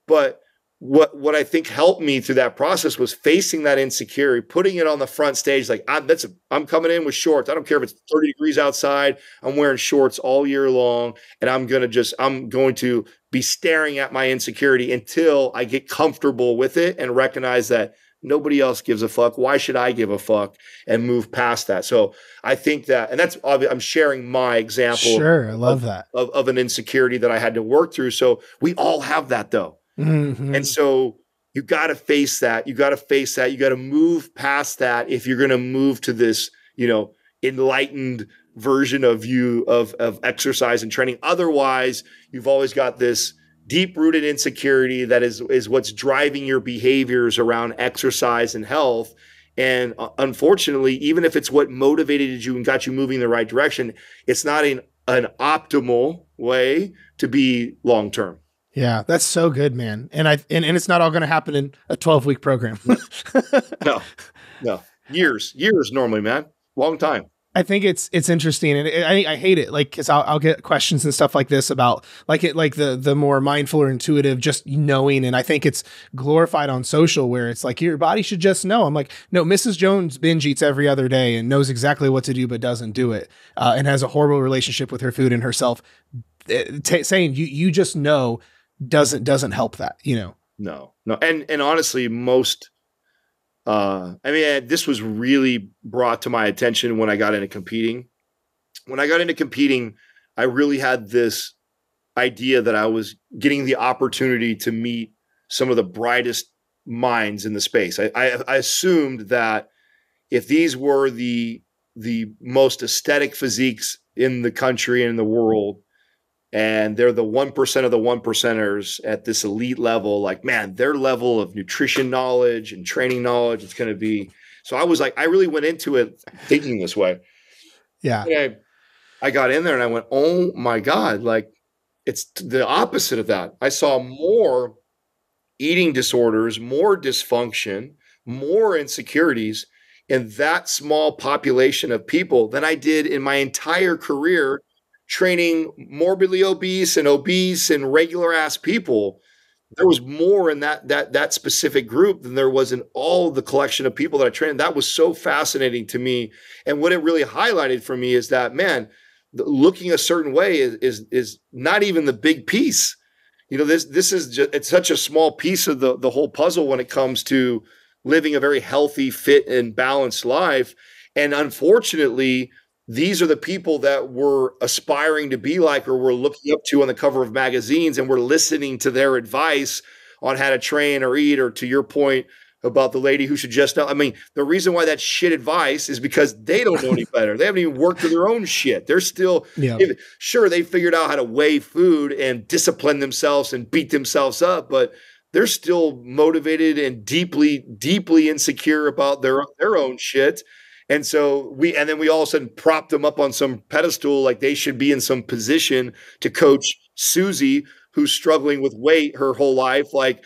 But what I think helped me through that process was facing that insecurity, putting it on the front stage. Like I'm coming in with shorts. I don't care if it's 30 degrees outside. I'm wearing shorts all year long, and I'm going to be staring at my insecurity until I get comfortable with it and recognize that nobody else gives a fuck. Why should I give a fuck? And move past that. So I think that, and that's obvious. I'm sharing my example. Sure, I love that of an insecurity that I had to work through. So we all have that though. Mm-hmm. And so you got to face that. You got to move past that if you're going to move to this, enlightened version of you of exercise and training. Otherwise, you've always got this deep-rooted insecurity that is what's driving your behaviors around exercise and health. And unfortunately, even if it's what motivated you and got you moving in the right direction, it's not an optimal way to be long-term. Yeah, that's so good, man. And it's not all going to happen in a 12-week program. No. Years normally, man. Long time. I think it's interesting, and I hate it, like, because I'll get questions and stuff like this about the more mindful or intuitive, just knowing, and I think it's glorified on social where it's like your body should just know. I'm like, no, Mrs. Jones binge eats every other day and knows exactly what to do but doesn't do it, and has a horrible relationship with her food and herself. Saying you just know doesn't help that, No, and honestly, most. This was really brought to my attention when I got into competing. When I got into competing, I really had this idea that I was getting the opportunity to meet some of the brightest minds in the space. I assumed that if these were the most aesthetic physiques in the country and in the world, and they're the 1% of the 1%ers at this elite level, like, man, their level of nutrition knowledge and training knowledge, it's going to be. So I was like, I really went into it thinking this way. Yeah. And I got in there and I went, oh my God, like it's the opposite of that. I saw more eating disorders, more dysfunction, more insecurities in that small population of people than I did in my entire career training morbidly obese and regular ass people. There was more in that specific group than there was in all the collection of people that I trained. That was so fascinating to me. And what it really highlighted for me is that, man, looking a certain way is not even the big piece. This is just, it's such a small piece of the whole puzzle when it comes to living a very healthy, fit, and balanced life. And unfortunately, these are the people that we're aspiring to be like, or we're looking up to on the cover of magazines, and we're listening to their advice on how to train or eat, or to your point about the lady who should just know. I mean, the reason why that's shit advice is because they don't know any better. They haven't even worked through their own shit. They're still, sure, they figured out how to weigh food and discipline themselves and beat themselves up, but they're still motivated and deeply, deeply insecure about their own shit. And so we all of a sudden prop them up on some pedestal, like they should be in some position to coach Susie, who's struggling with weight her whole life. Like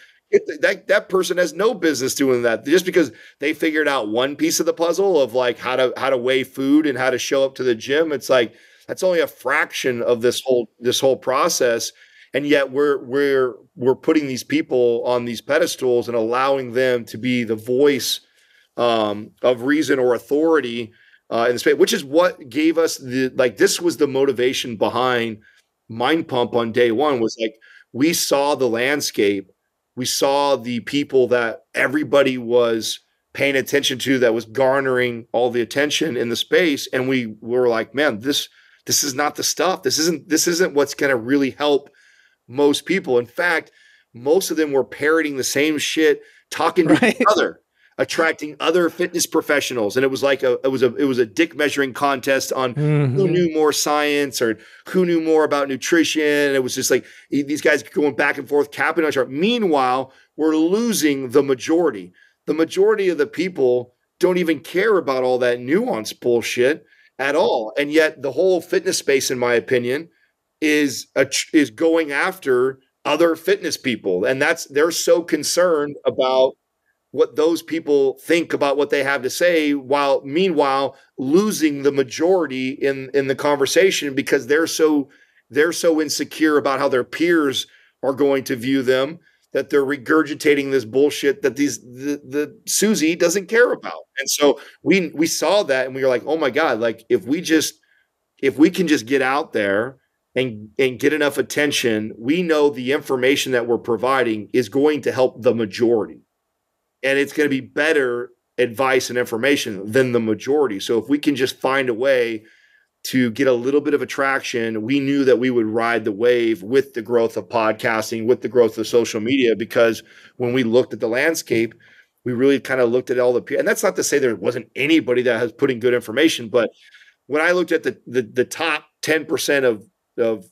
that person has no business doing that. Just because they figured out one piece of the puzzle of like how to weigh food and how to show up to the gym. It's like, that's only a fraction of this whole process. And yet we're putting these people on these pedestals and allowing them to be the voice of reason or authority in the space, which is what gave us this was the motivation behind Mind Pump on day one. Was like, we saw the landscape, we saw the people that everybody was paying attention to, that was garnering all the attention in the space, and we were like, man, this This is not the stuff. This isn't what's going to really help most people. In fact, most of them were parroting the same shit, talking to each other, attracting other fitness professionals. And it was like it was a dick measuring contest on who knew more science or who knew more about nutrition. And it was just like these guys going back and forth, capping on each other. Meanwhile, we're losing the majority. The majority of the people don't even care about all that nuanced bullshit at all. And yet the whole fitness space, in my opinion, is going after other fitness people. And they're so concerned about what those people think about what they have to say, while meanwhile losing the majority in the conversation because they're so insecure about how their peers are going to view them that they're regurgitating this bullshit that the Susie doesn't care about. And so we saw that and we were like, oh my God, like if we can just get out there and get enough attention, we know the information that we're providing is going to help the majority. And it's going to be better advice and information than the majority. So if we can just find a way to get a little bit of attraction, we knew that we would ride the wave with the growth of podcasting, with the growth of social media, because when we looked at the landscape, we really kind of looked at all the, and that's not to say there wasn't anybody that was putting good information, but when I looked at the top 10% of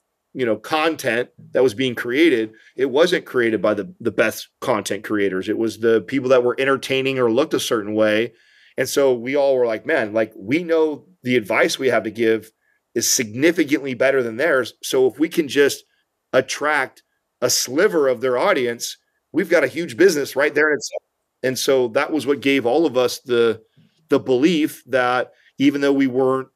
content that was being created, it wasn't created by the best content creators. It was the people that were entertaining or looked a certain way. And so we all were like, man, like we know the advice we have to give is significantly better than theirs. So if we can just attract a sliver of their audience, we've got a huge business right there in itself. And so that was what gave all of us the belief that even though we weren't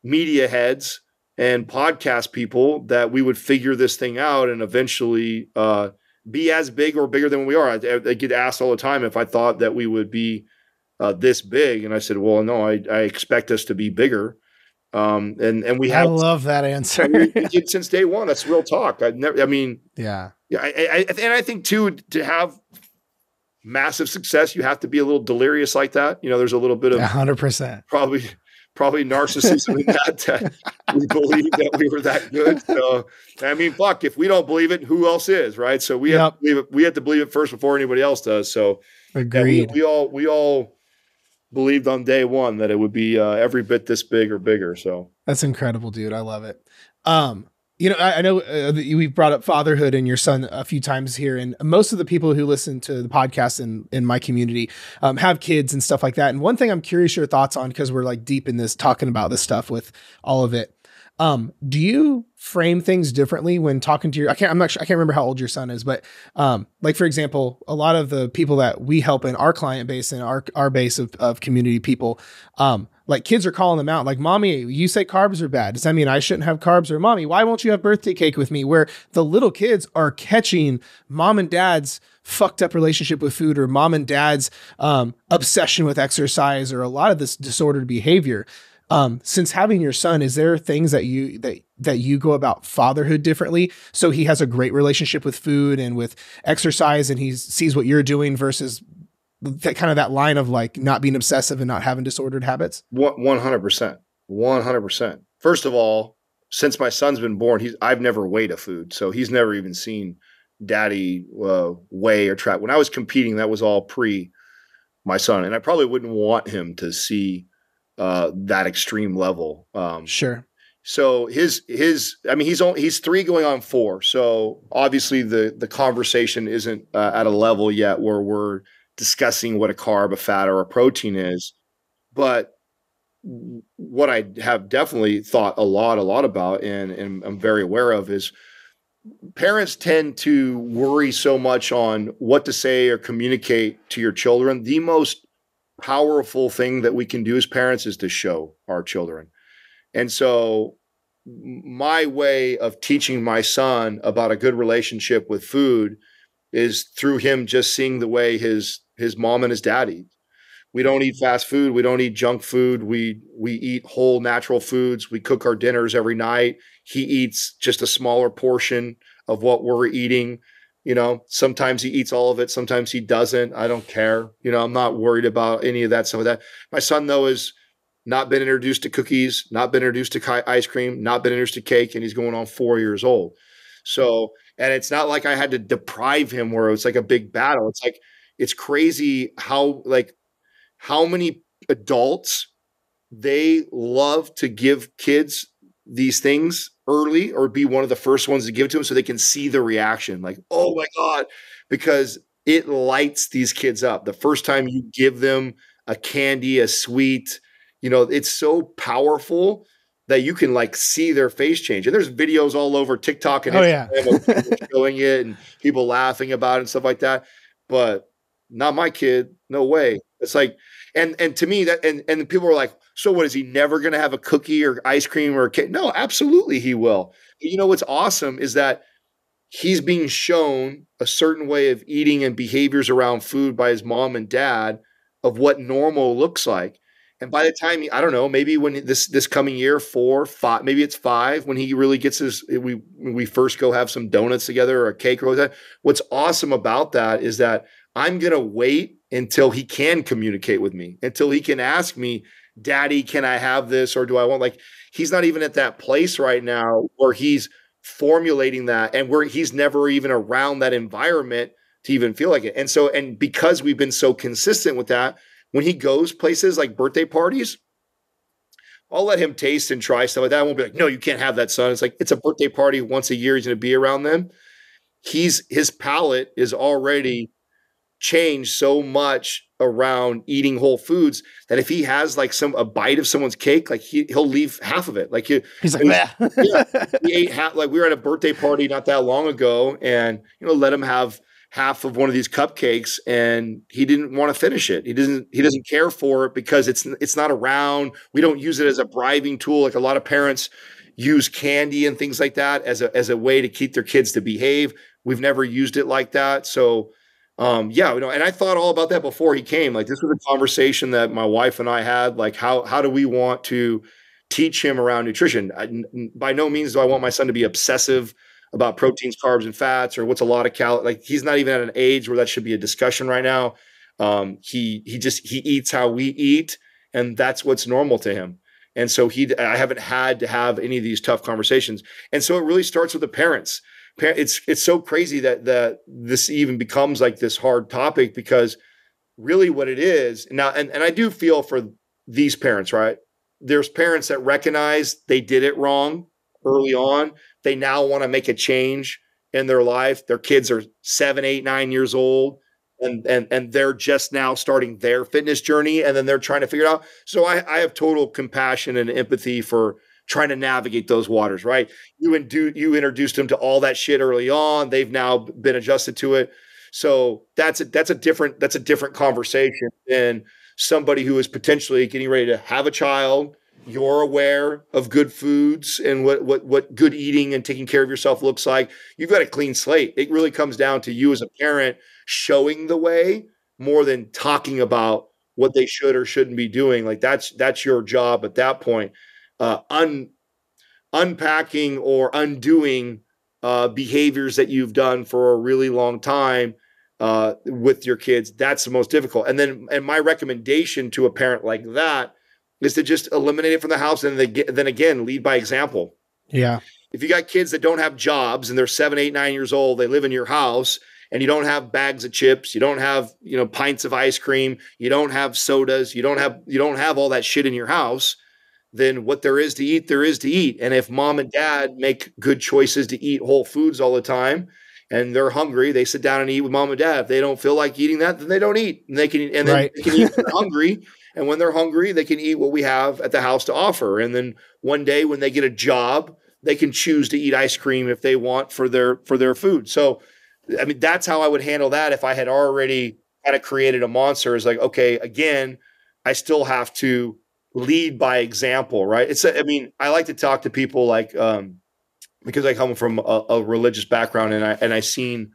media heads and podcast people, that we would figure this thing out and eventually be as big or bigger than we are. I get asked all the time if I thought that we would be this big. And I said, well, no, I expect us to be bigger. And we have. I love that answer. We did since day one. That's real talk. Yeah. I think too, to have massive success, you have to be a little delirious like that. There's a little bit of 100%. Probably narcissism in that we believe that we were that good. So, fuck, if we don't believe it, who else is, right? So we have to believe it. We have to believe it first before anybody else does. So agreed. We all believed on day one that it would be every bit this big or bigger. So that's incredible, dude. I love it. I know we've brought up fatherhood and your son a few times here, and most of the people who listen to the podcast in my community have kids and stuff like that. And one thing I'm curious your thoughts on, because we're like deep in this, talking about this stuff with all of it. Do you frame things differently when talking to I can't remember how old your son is, but like for example, a lot of the people that we help in our client base and our base of community people, like kids are calling them out, like, mommy, you say carbs are bad. Does that mean I shouldn't have carbs? Or mommy, why won't you have birthday cake with me? Where the little kids are catching mom and dad's fucked up relationship with food, or mom and dad's obsession with exercise, or a lot of this disordered behavior. Since having your son, is there things that you go about fatherhood differently, so he has a great relationship with food and with exercise, and he sees what you're doing versus that line of like not being obsessive and not having disordered habits? 100%. First of all, since my son's been born, I've never weighed a food, so he's never even seen daddy weigh or track. When I was competing, that was all pre my son, and I probably wouldn't want him to see that extreme level. Sure. So he's 3 going on 4. So obviously the conversation isn't at a level yet where we're discussing what a carb, a fat, or a protein is. But what I have definitely thought a lot about and I'm very aware of is parents tend to worry so much on what to say or communicate to your children. The most powerful thing that we can do as parents is to show our children. And so my way of teaching my son about a good relationship with food is through him just seeing the way his mom and his dad eat. We don't eat fast food. We don't eat junk food. We eat whole natural foods. We cook our dinners every night. He eats just a smaller portion of what we're eating. Sometimes he eats all of it. Sometimes he doesn't. I don't care. I'm not worried about any of that. Some of that. My son, though, is not been introduced to cookies, not been introduced to ice cream, not been introduced to cake, and he's going on 4 years old. So, and it's not like I had to deprive him where it's like a big battle. It's like, it's crazy how many adults, they love to give kids these things early or be one of the first ones to give it to them so they can see the reaction. Like, oh my God, because it lights these kids up. The first time you give them a candy, a sweet, it's so powerful that you can like see their face change. And there's videos all over TikTok and Instagram of people showing it and people laughing about it and stuff like that. But not my kid. No way. It's like, and to me that, and people are like, so what, is he never going to have a cookie or ice cream or a cake? No, absolutely he will. What's awesome is that he's being shown a certain way of eating and behaviors around food by his mom and dad of what normal looks like. And by the time, I don't know, maybe when this coming year, 4, 5, maybe it's 5, when he really gets when we first go have some donuts together or a cake or whatever. What's awesome about that is that I'm going to wait until he can communicate with me, until he can ask me, Daddy, can I have this? Or do I want, like, he's not even at that place right now where he's formulating that and where he's never even around that environment to even feel like it. And so, and because we've been so consistent with that, when he goes places like birthday parties, I'll let him taste and try stuff like that. I won't be like, no, you can't have that, son. It's like, it's a birthday party once a year. He's going to be around them. His palate is already changed so much around eating whole foods that if he has like a bite of someone's cake, like he'll leave half of it. Like he's like, yeah, he ate half. Like we were at a birthday party not that long ago, and let him have half of one of these cupcakes, and he didn't want to finish it. He doesn't care for it because it's not around. We don't use it as a bribing tool like a lot of parents use candy and things like that as a way to keep their kids to behave. We've never used it like that. So and I thought all about that before he came. Like, this was a conversation that my wife and I had, like, how do we want to teach him around nutrition? By no means do I want my son to be obsessive about proteins, carbs, and fats, or what's a lot of calories. Like, he's not even at an age where that should be a discussion right now. He eats how we eat, and that's what's normal to him. And so I haven't had to have any of these tough conversations. And so it really starts with the parents. It's so crazy that this even becomes like this hard topic, because really what it is now, and I do feel for these parents, right? There's parents that recognize they did it wrong early on. They now want to make a change in their life. Their kids are 7, 8, 9 years old, and they're just now starting their fitness journey, and then they're trying to figure it out. So I have total compassion and empathy for trying to navigate those waters, right? You introduced them to all that shit early on. They've now been adjusted to it. So that's a different conversation than somebody who is potentially getting ready to have a child. You're aware of good foods and what good eating and taking care of yourself looks like. You've got a clean slate. It really comes down to you as a parent showing the way more than talking about what they should or shouldn't be doing. Like, that's your job at that point. Unpacking or undoing behaviors that you've done for a really long time with your kids, that's the most difficult. And my recommendation to a parent like that is to just eliminate it from the house, and then again, lead by example. Yeah. If you got kids that don't have jobs and they're 7, 8, 9 years old, they live in your house, and you don't have bags of chips, you don't have pints of ice cream, you don't have sodas, you don't have all that shit in your house, then what there is to eat, there is to eat. And if mom and dad make good choices to eat whole foods all the time, and they're hungry, they sit down and eat with mom and dad. If they don't feel like eating that, then they don't eat. And they can eat when they're hungry. And when they're hungry, they can eat what we have at the house to offer. And then one day when they get a job, they can choose to eat ice cream if they want for their food. So, I mean, that's how I would handle that if I had already kind of created a monster. Is like, okay, again, I still have to lead by example, right? I like to talk to people like, because I come from a religious background, and I seen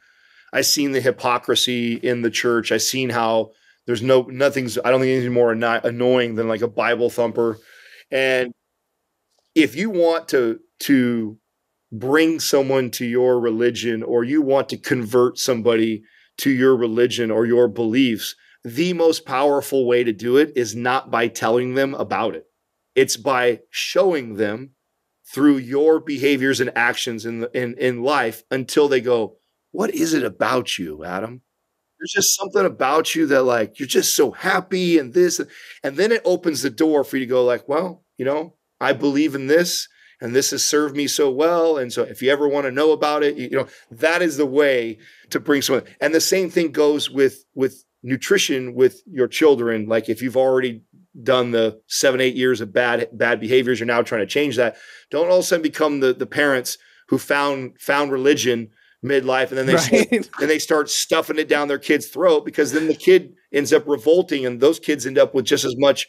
the hypocrisy in the church. I seen how there's I don't think anything more annoying than like a Bible thumper. And if you want to bring someone to your religion, or you want to convert somebody to your religion or your beliefs, the most powerful way to do it is not by telling them about it. It's by showing them through your behaviors and actions in life until they go, what is it about you, Adam? There's just something about you that like, you're just so happy and this, and then it opens the door for you to go like, well, I believe in this and this has served me so well. And so if you ever want to know about it, that is the way to bring someone. And the same thing goes with nutrition with your children. Like if you've already done the 7-8 years of bad behaviors, you're now trying to change that. Don't all of a sudden become the parents who found religion midlife, and then they start stuffing it down their kid's throat, because then the kid ends up revolting, and those kids end up with just as much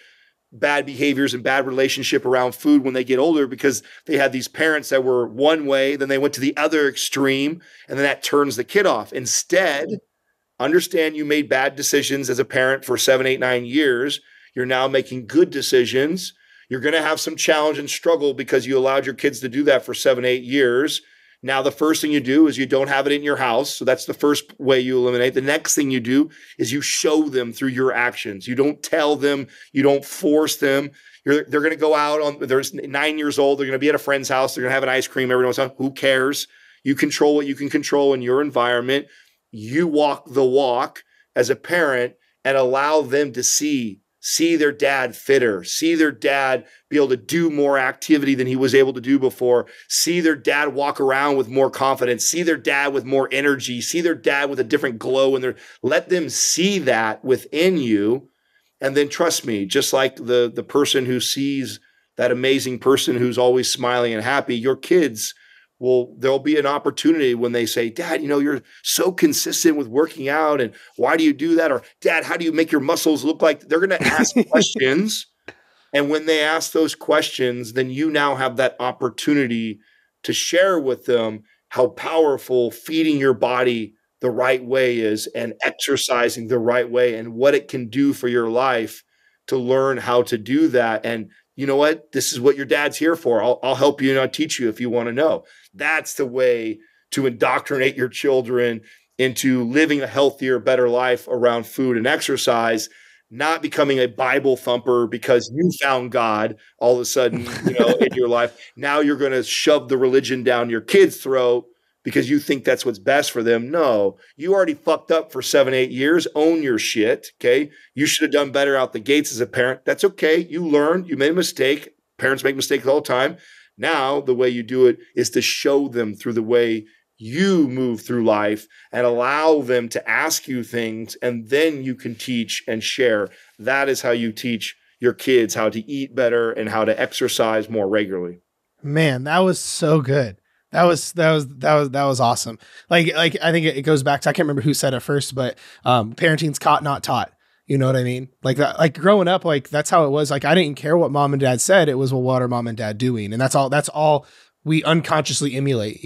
bad behaviors and bad relationship around food when they get older, because they had these parents that were one way, then they went to the other extreme, and then that turns the kid off. Instead, understand you made bad decisions as a parent for 7, 8, 9 years. You're now making good decisions. You're going to have some challenge and struggle because you allowed your kids to do that for 7, 8 years. Now, the first thing you do is you don't have it in your house. So that's the first way you eliminate. The next thing you do is you show them through your actions. You don't tell them. You don't force them. They're going to go out they're 9 years old. They're going to be at a friend's house. They're going to have an ice cream every once in a while. Who cares? You control what you can control in your environment. You walk the walk as a parent and allow them to see their dad fitter, see their dad be able to do more activity than he was able to do before, see their dad walk around with more confidence, see their dad with more energy, see their dad with a different glow in let them see that within you. And then trust me, just like the person who sees that amazing person who's always smiling and happy, your kids there'll be an opportunity when they say, Dad, you're so consistent with working out, and why do you do that? Or Dad, how do you make your muscles look like? They're going to ask questions. And when they ask those questions, then you now have that opportunity to share with them how powerful feeding your body the right way is, and exercising the right way, and what it can do for your life to learn how to do that. And you know what? This is what your dad's here for. I'll help you and I'll teach you if you want to know. That's the way to indoctrinate your children into living a healthier, better life around food and exercise, not becoming a Bible thumper because you found God all of a sudden, in your life. Now you're going to shove the religion down your kid's throat because you think that's what's best for them. No, you already fucked up for 7, 8 years. Own your shit. Okay. You should have done better out the gates as a parent. That's okay. You learned, you made a mistake. Parents make mistakes all the time. Now the way you do it is to show them through the way you move through life, and allow them to ask you things, and then you can teach and share. That is how you teach your kids how to eat better and how to exercise more regularly. Man, that was so good. That was awesome. Like I think it goes back to, I can't remember who said it first, but parenting's caught, not taught. You know what I mean? Like that, like growing up, like that's how it was. Like I didn't care what mom and dad said. It was, well, what are mom and dad doing? And that's all we unconsciously emulate,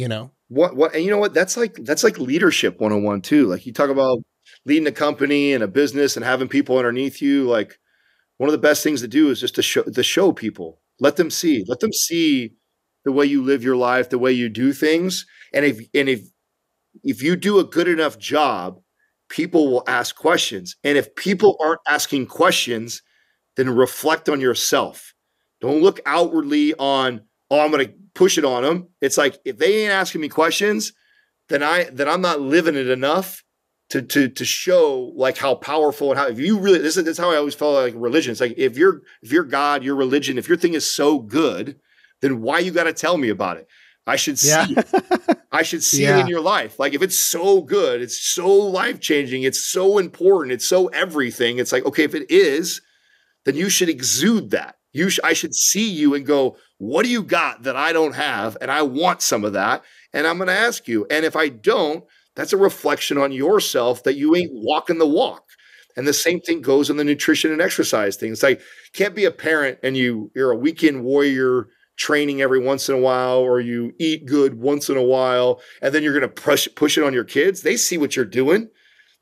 What and you know what? That's like leadership 101 too. Like you talk about leading a company and a business and having people underneath you. Like one of the best things to do is just to show people. Let them see the way you live your life, the way you do things. And if you do a good enough job, people will ask questions. And if people aren't asking questions, then reflect on yourself. Don't look outwardly on, oh, I'm going to push it on them. It's like, if they ain't asking me questions, then I'm not living it enough to show like how powerful and how, if you really, this is how I always felt like religion. It's like, if your God, your religion, if your thing is so good, then why you got to tell me about it? I should see it. I should see it in your life. Like if it's so good, it's so life-changing, it's so important, it's so everything. It's like, okay, if it is, then you should exude that. I should see you and go, what do you got that I don't have? And I want some of that. And I'm going to ask you. And if I don't, that's a reflection on yourself that you ain't walking the walk. And the same thing goes in the nutrition and exercise thing. It's like, can't be a parent and you're a weekend warrior training every once in a while, or you eat good once in a while, and then you're going to push it on your kids. They see what you're doing.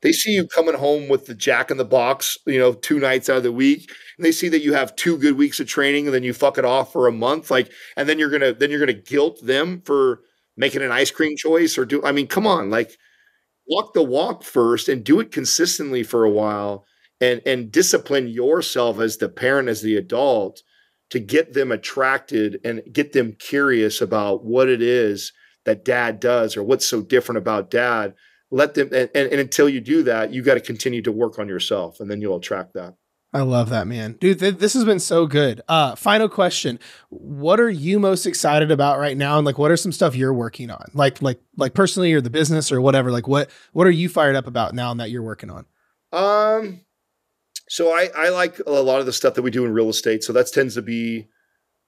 They see you coming home with the Jack in the Box, 2 nights out of the week, and they see that you have 2 good weeks of training, and then you fuck it off for a month, and then you're gonna guilt them for making an ice cream choice come on, like walk the walk first and do it consistently for a while, and discipline yourself as the parent, as the adult, to get them attracted and get them curious about what it is that dad does or what's so different about dad. Let them, and until you do that, you got to continue to work on yourself, and then you'll attract that. I love that, man. Dude, this has been so good. Final question. What are you most excited about right now? And like, what are some stuff you're working on? Like personally or the business or whatever, like what are you fired up about now that you're working on? So I like a lot of the stuff that we do in real estate. So that tends to be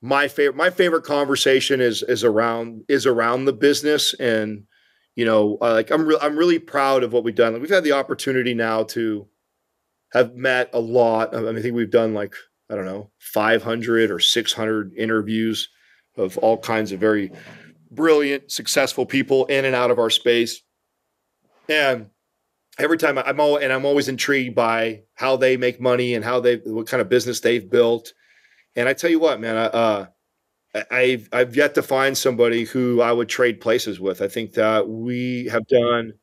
my favorite conversation is around the business. And, like I'm really proud of what we've done. Like we've had the opportunity now to have met a lot. I think we've done 500 or 600 interviews of all kinds of very brilliant, successful people in and out of our space. And every time I'm always intrigued by how they make money and what kind of business they've built. And I tell you what, man, I've yet to find somebody who I would trade places with. I think that we have done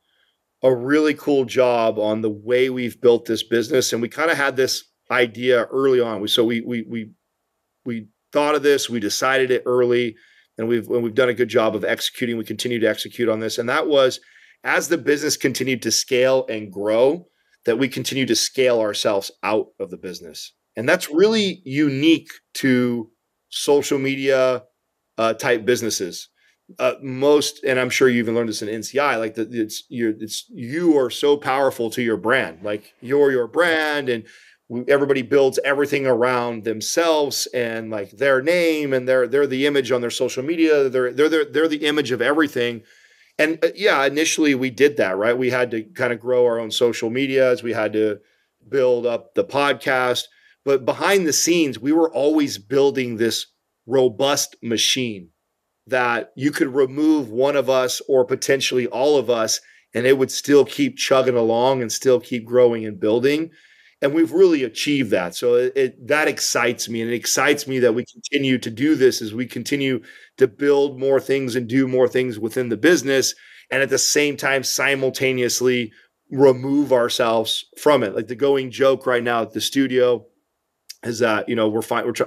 a really cool job on the way we've built this business. And we kind of had this idea early on. So we thought of this, we decided it early, and we've done a good job of executing. We continue to execute on this. And that was, as the business continued to scale and grow, that we continue to scale ourselves out of the business. And that's really unique to social media type businesses. And I'm sure you even learned this in NCI, like you are so powerful to your brand. Like you're your brand, and everybody builds everything around themselves and like their name, and they're the image on their social media. They're the image of everything. And initially we did that, right? We had to kind of grow our own social medias. We had to build up the podcast, but behind the scenes, we were always building this robust machine that you could remove one of us or potentially all of us, and it would still keep chugging along and still keep growing and building. And we've really achieved that. So that excites me. And it excites me that we continue to do this as we continue to build more things and do more things within the business. And at the same time, simultaneously remove ourselves from it. Like the going joke right now at the studio is that,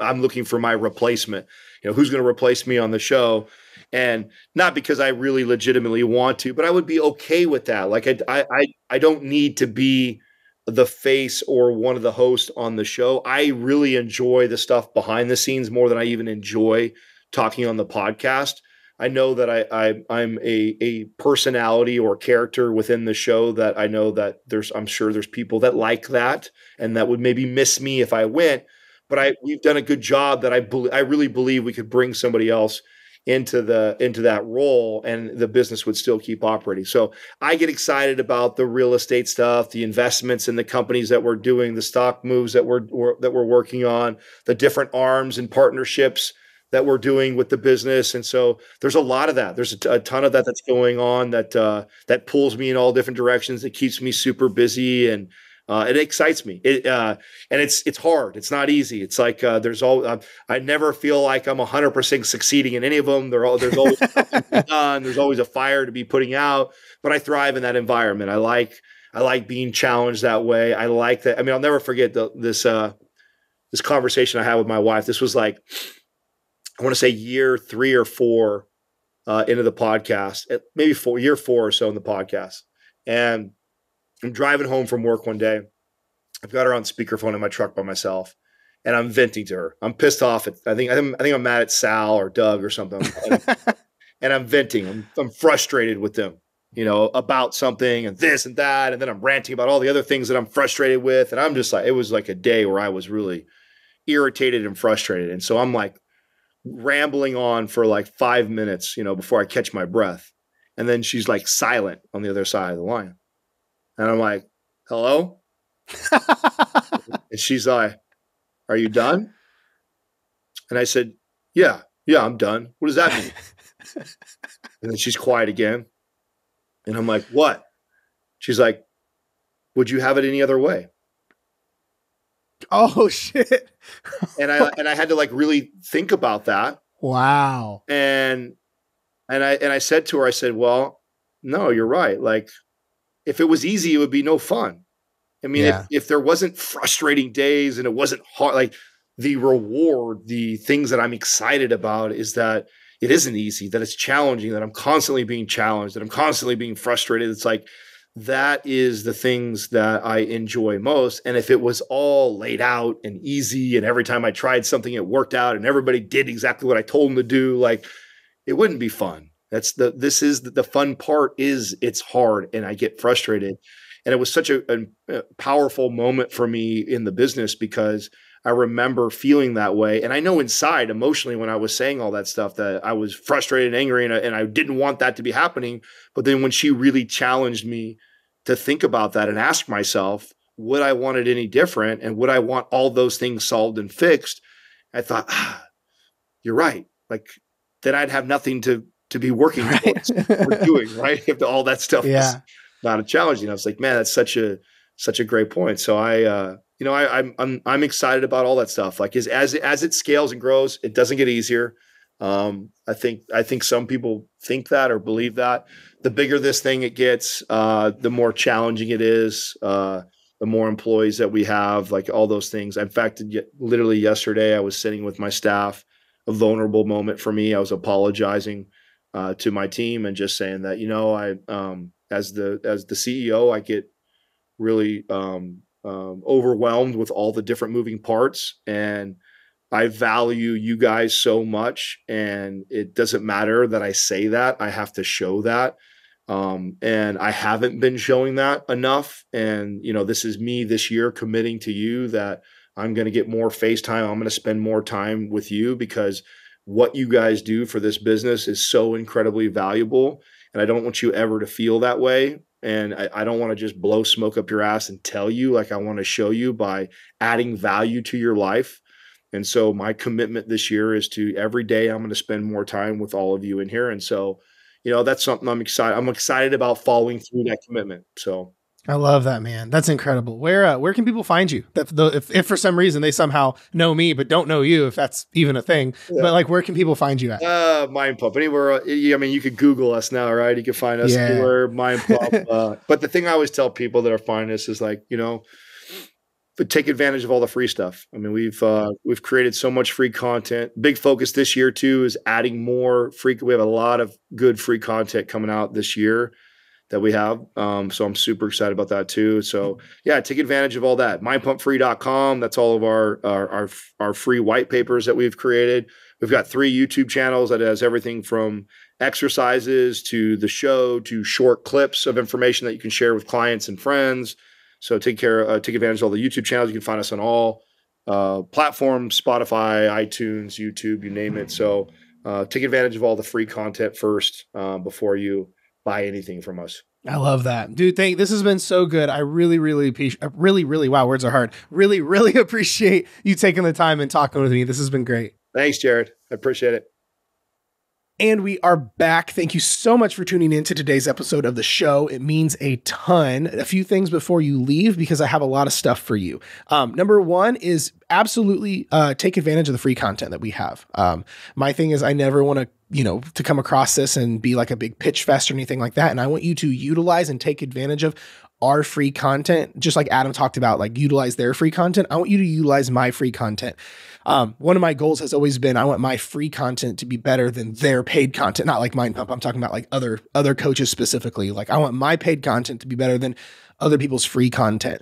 I'm looking for my replacement. Who's going to replace me on the show? And not because I really legitimately want to, but I would be okay with that. Like I don't need to be the face or one of the hosts on the show. I really enjoy the stuff behind the scenes more than I even enjoy talking on the podcast. I know that I'm a personality or character within the show that I know that I'm sure there's people that like that and that would maybe miss me if I went, but we've done a good job that I really believe we could bring somebody else into that role and the business would still keep operating. So I get excited about the real estate stuff, the investments in the companies that we're doing, the stock moves that we're working on, the different arms and partnerships that we're doing with the business. And so there's a lot of that. There's a ton of that that's going on that pulls me in all different directions. It keeps me super busy and it excites me. And it's hard. It's not easy. It's like I never feel like I'm 100% succeeding in any of them. There's always something to be done. There's always a fire to be putting out. But I thrive in that environment. I like being challenged that way. I like that. I mean, I'll never forget this conversation I had with my wife. This was like, I want to say year 3 or 4 into the podcast, maybe year 4 or so in the podcast. And I'm driving home from work one day. I've got her on speakerphone in my truck by myself, and I'm venting to her. I'm pissed off. I think I'm mad at Sal or Doug or something. And I'm venting. I'm frustrated with them, about something and this and that. And then I'm ranting about all the other things that I'm frustrated with. And I'm just like, it was like a day where I was really irritated and frustrated. And so I'm like rambling on for like 5 minutes, before I catch my breath. And then she's like silent on the other side of the line. And I'm like, hello? And she's like, are you done? And I said, yeah, I'm done. What does that mean? And then she's quiet again. And I'm like, what? She's like, would you have it any other way? Oh, shit. And I had to like really think about that. Wow. And I said to her, I said, well, no, you're right. Like, if it was easy, it would be no fun. I mean, if there wasn't frustrating days and it wasn't hard, like the reward, the things that I'm excited about is that it isn't easy, that it's challenging, that I'm constantly being challenged, that I'm constantly being frustrated. It's like, that is the things that I enjoy most. And if it was all laid out and easy, and every time I tried something, it worked out and everybody did exactly what I told them to do, like, it wouldn't be fun. This is the fun part is it's hard and I get frustrated. And it was such a powerful moment for me in the business because I remember feeling that way. And I know inside emotionally when I was saying all that stuff that I was frustrated and angry and I didn't want that to be happening. But then when she really challenged me to think about that and ask myself, would I want it any different? And would I want all those things solved and fixed? I thought, you're right. Like, then I'd have nothing to be working towards or doing, right? If all that stuff is not a challenge. I was like, man, that's such a great point. So I'm excited about all that stuff. Like as it scales and grows, it doesn't get easier. I think some people think that or believe that. The bigger this thing it gets, the more challenging it is. The more employees that we have, like all those things. In fact, literally yesterday, I was sitting with my staff, a vulnerable moment for me. I was apologizing to my team and just saying that, as the CEO, I get really overwhelmed with all the different moving parts, and I value you guys so much, and it doesn't matter that I say that. I have to show that. And I haven't been showing that enough. And, this is me this year committing to you that I'm going to get more face time. I'm going to spend more time with you because what you guys do for this business is so incredibly valuable. And I don't want you ever to feel that way. And I don't want to just blow smoke up your ass and tell you, like, I want to show you by adding value to your life. And so my commitment this year is to every day I'm going to spend more time with all of you in here. And so, that's something I'm excited about following through that commitment. So I love that, man. That's incredible. Where can people find you? If for some reason they somehow know me but don't know you, if that's even a thing. Yeah. But like, where can people find you at? Mind Pump. Anywhere. You could Google us now, right? You can find us anywhere. Mind Pump. But the thing I always tell people that are finding us is like, but take advantage of all the free stuff. I mean, we've created so much free content. Big focus this year too is adding more free. We have a lot of good free content coming out this year that we have. So I'm super excited about that too. So yeah, take advantage of all that. mindpumpfree.com. That's all of our free white papers that we've created. We've got 3 YouTube channels that has everything from exercises to the show to short clips of information that you can share with clients and friends. So take advantage of all the YouTube channels. You can find us on all platforms, Spotify, iTunes, YouTube, you name it. So take advantage of all the free content first before you buy anything from us. I love that, dude. This has been so good. I really appreciate, wow, words are hard. Really appreciate you taking the time and talking with me. This has been great. Thanks, Jared. I appreciate it. And we are back. Thank you so much for tuning in to today's episode of the show. It means a ton. A few things before you leave, because I have a lot of stuff for you. Number one is absolutely take advantage of the free content that we have. My thing is I never want to come across this and be like a big pitch fest or anything like that. And I want you to utilize and take advantage of our free content, just like Adam talked about, like utilize their free content. I want you to utilize my free content. One of my goals has always been, I want my free content to be better than their paid content, not like Mind Pump. I'm talking about like other coaches specifically. Like I want my paid content to be better than other people's free content.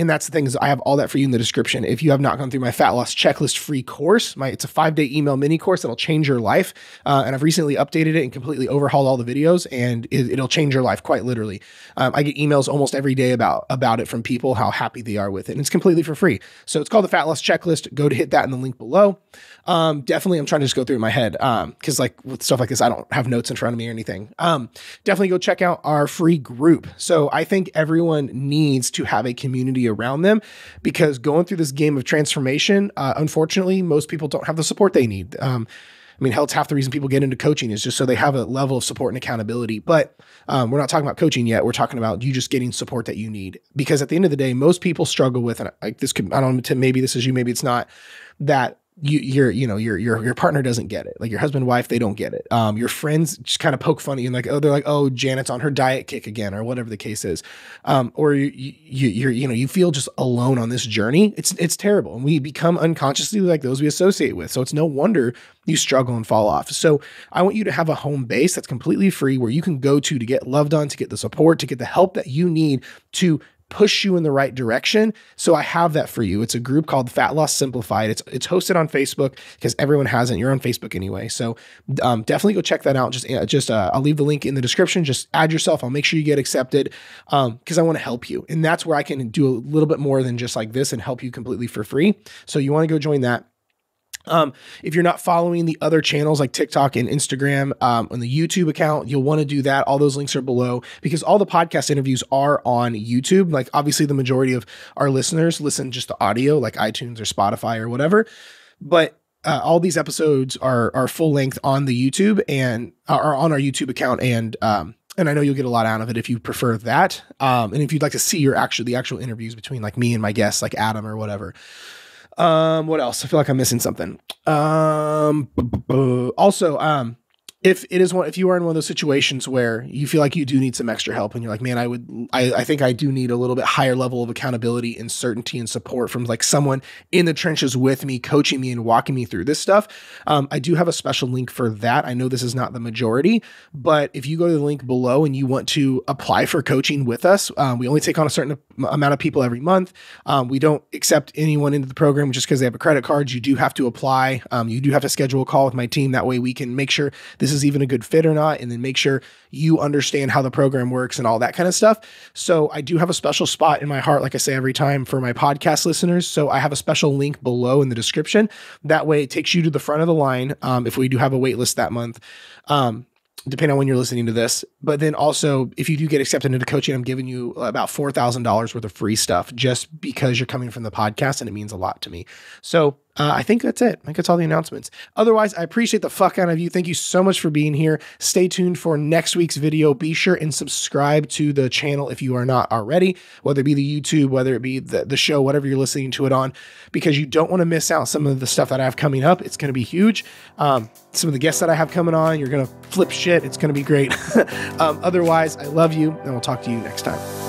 And that's the thing is I have all that for you in the description. If you have not gone through my fat loss checklist free course, it's a 5-day email mini course that'll change your life. And I've recently updated it and completely overhauled all the videos, and it'll change your life quite literally. I get emails almost every day about it from people, how happy they are with it. And it's completely for free. So it's called the Fat Loss Checklist. Go to hit that in the link below. Definitely I'm trying to just go through it in my head. Cause like with stuff like this, I don't have notes in front of me or anything. Definitely go check out our free group. So I think everyone needs to have a community around them, because going through this game of transformation, unfortunately, most people don't have the support they need. Hell, it's half the reason people get into coaching is just so they have a level of support and accountability. But we're not talking about coaching yet. We're talking about you just getting support that you need. Because at the end of the day, most people struggle with, and maybe this is you, maybe it's not, that your partner doesn't get it. Like your husband, wife, they don't get it. Your friends just kind of poke fun at you and like, oh, they're like, oh, Janet's on her diet kick again, or whatever the case is. Or you feel just alone on this journey. It's terrible. And we become unconsciously like those we associate with. So it's no wonder you struggle and fall off. So I want you to have a home base that's completely free where you can go to get loved on, to get the support, to get the help that you need to push you in the right direction. So I have that for you. It's a group called Fat Loss Simplified. It's hosted on Facebook because everyone has it. You're on Facebook anyway. So definitely go check that out. I'll leave the link in the description. Just add yourself. I'll make sure you get accepted because I want to help you. And that's where I can do a little bit more than just like this and help you completely for free. So you want to go join that. If you're not following the other channels like TikTok and Instagram, on the YouTube account, you'll want to do that. All those links are below because all the podcast interviews are on YouTube. Like obviously the majority of our listeners listen just to audio like iTunes or Spotify or whatever. But all these episodes are full length on the YouTube and are on our YouTube account. And I know you'll get a lot out of it if you prefer that. And if you'd like to see the actual interviews between like me and my guests, like Adam or whatever. What else? I feel like I'm missing something. Also, if you are in one of those situations where you feel like you do need some extra help and you're like, man, I think I do need a little bit higher level of accountability and certainty and support from like someone in the trenches with me, coaching me and walking me through this stuff. I do have a special link for that. I know this is not the majority, but if you go to the link below and you want to apply for coaching with us, we only take on a certain amount of people every month. We don't accept anyone into the program just because they have a credit card. You do have to apply. You do have to schedule a call with my team. That way we can make sure this is even a good fit or not, and then make sure you understand how the program works and all that kind of stuff. So I do have a special spot in my heart, like I say every time, for my podcast listeners. So I have a special link below in the description. That way it takes you to the front of the line if we do have a wait list that month. Depending on when you're listening to this. But then also, if you do get accepted into coaching, I'm giving you about $4,000 worth of free stuff just because you're coming from the podcast, and it means a lot to me. So I think that's it. I think that's all the announcements. Otherwise, I appreciate the fuck out of you. Thank you so much for being here. Stay tuned for next week's video. Be sure and subscribe to the channel if you are not already, whether it be the YouTube, whether it be the show, whatever you're listening to it on, because you don't want to miss out some of the stuff that I have coming up. It's going to be huge. Some of the guests that I have coming on, you're going to flip shit. It's going to be great. Otherwise, I love you, and we'll talk to you next time.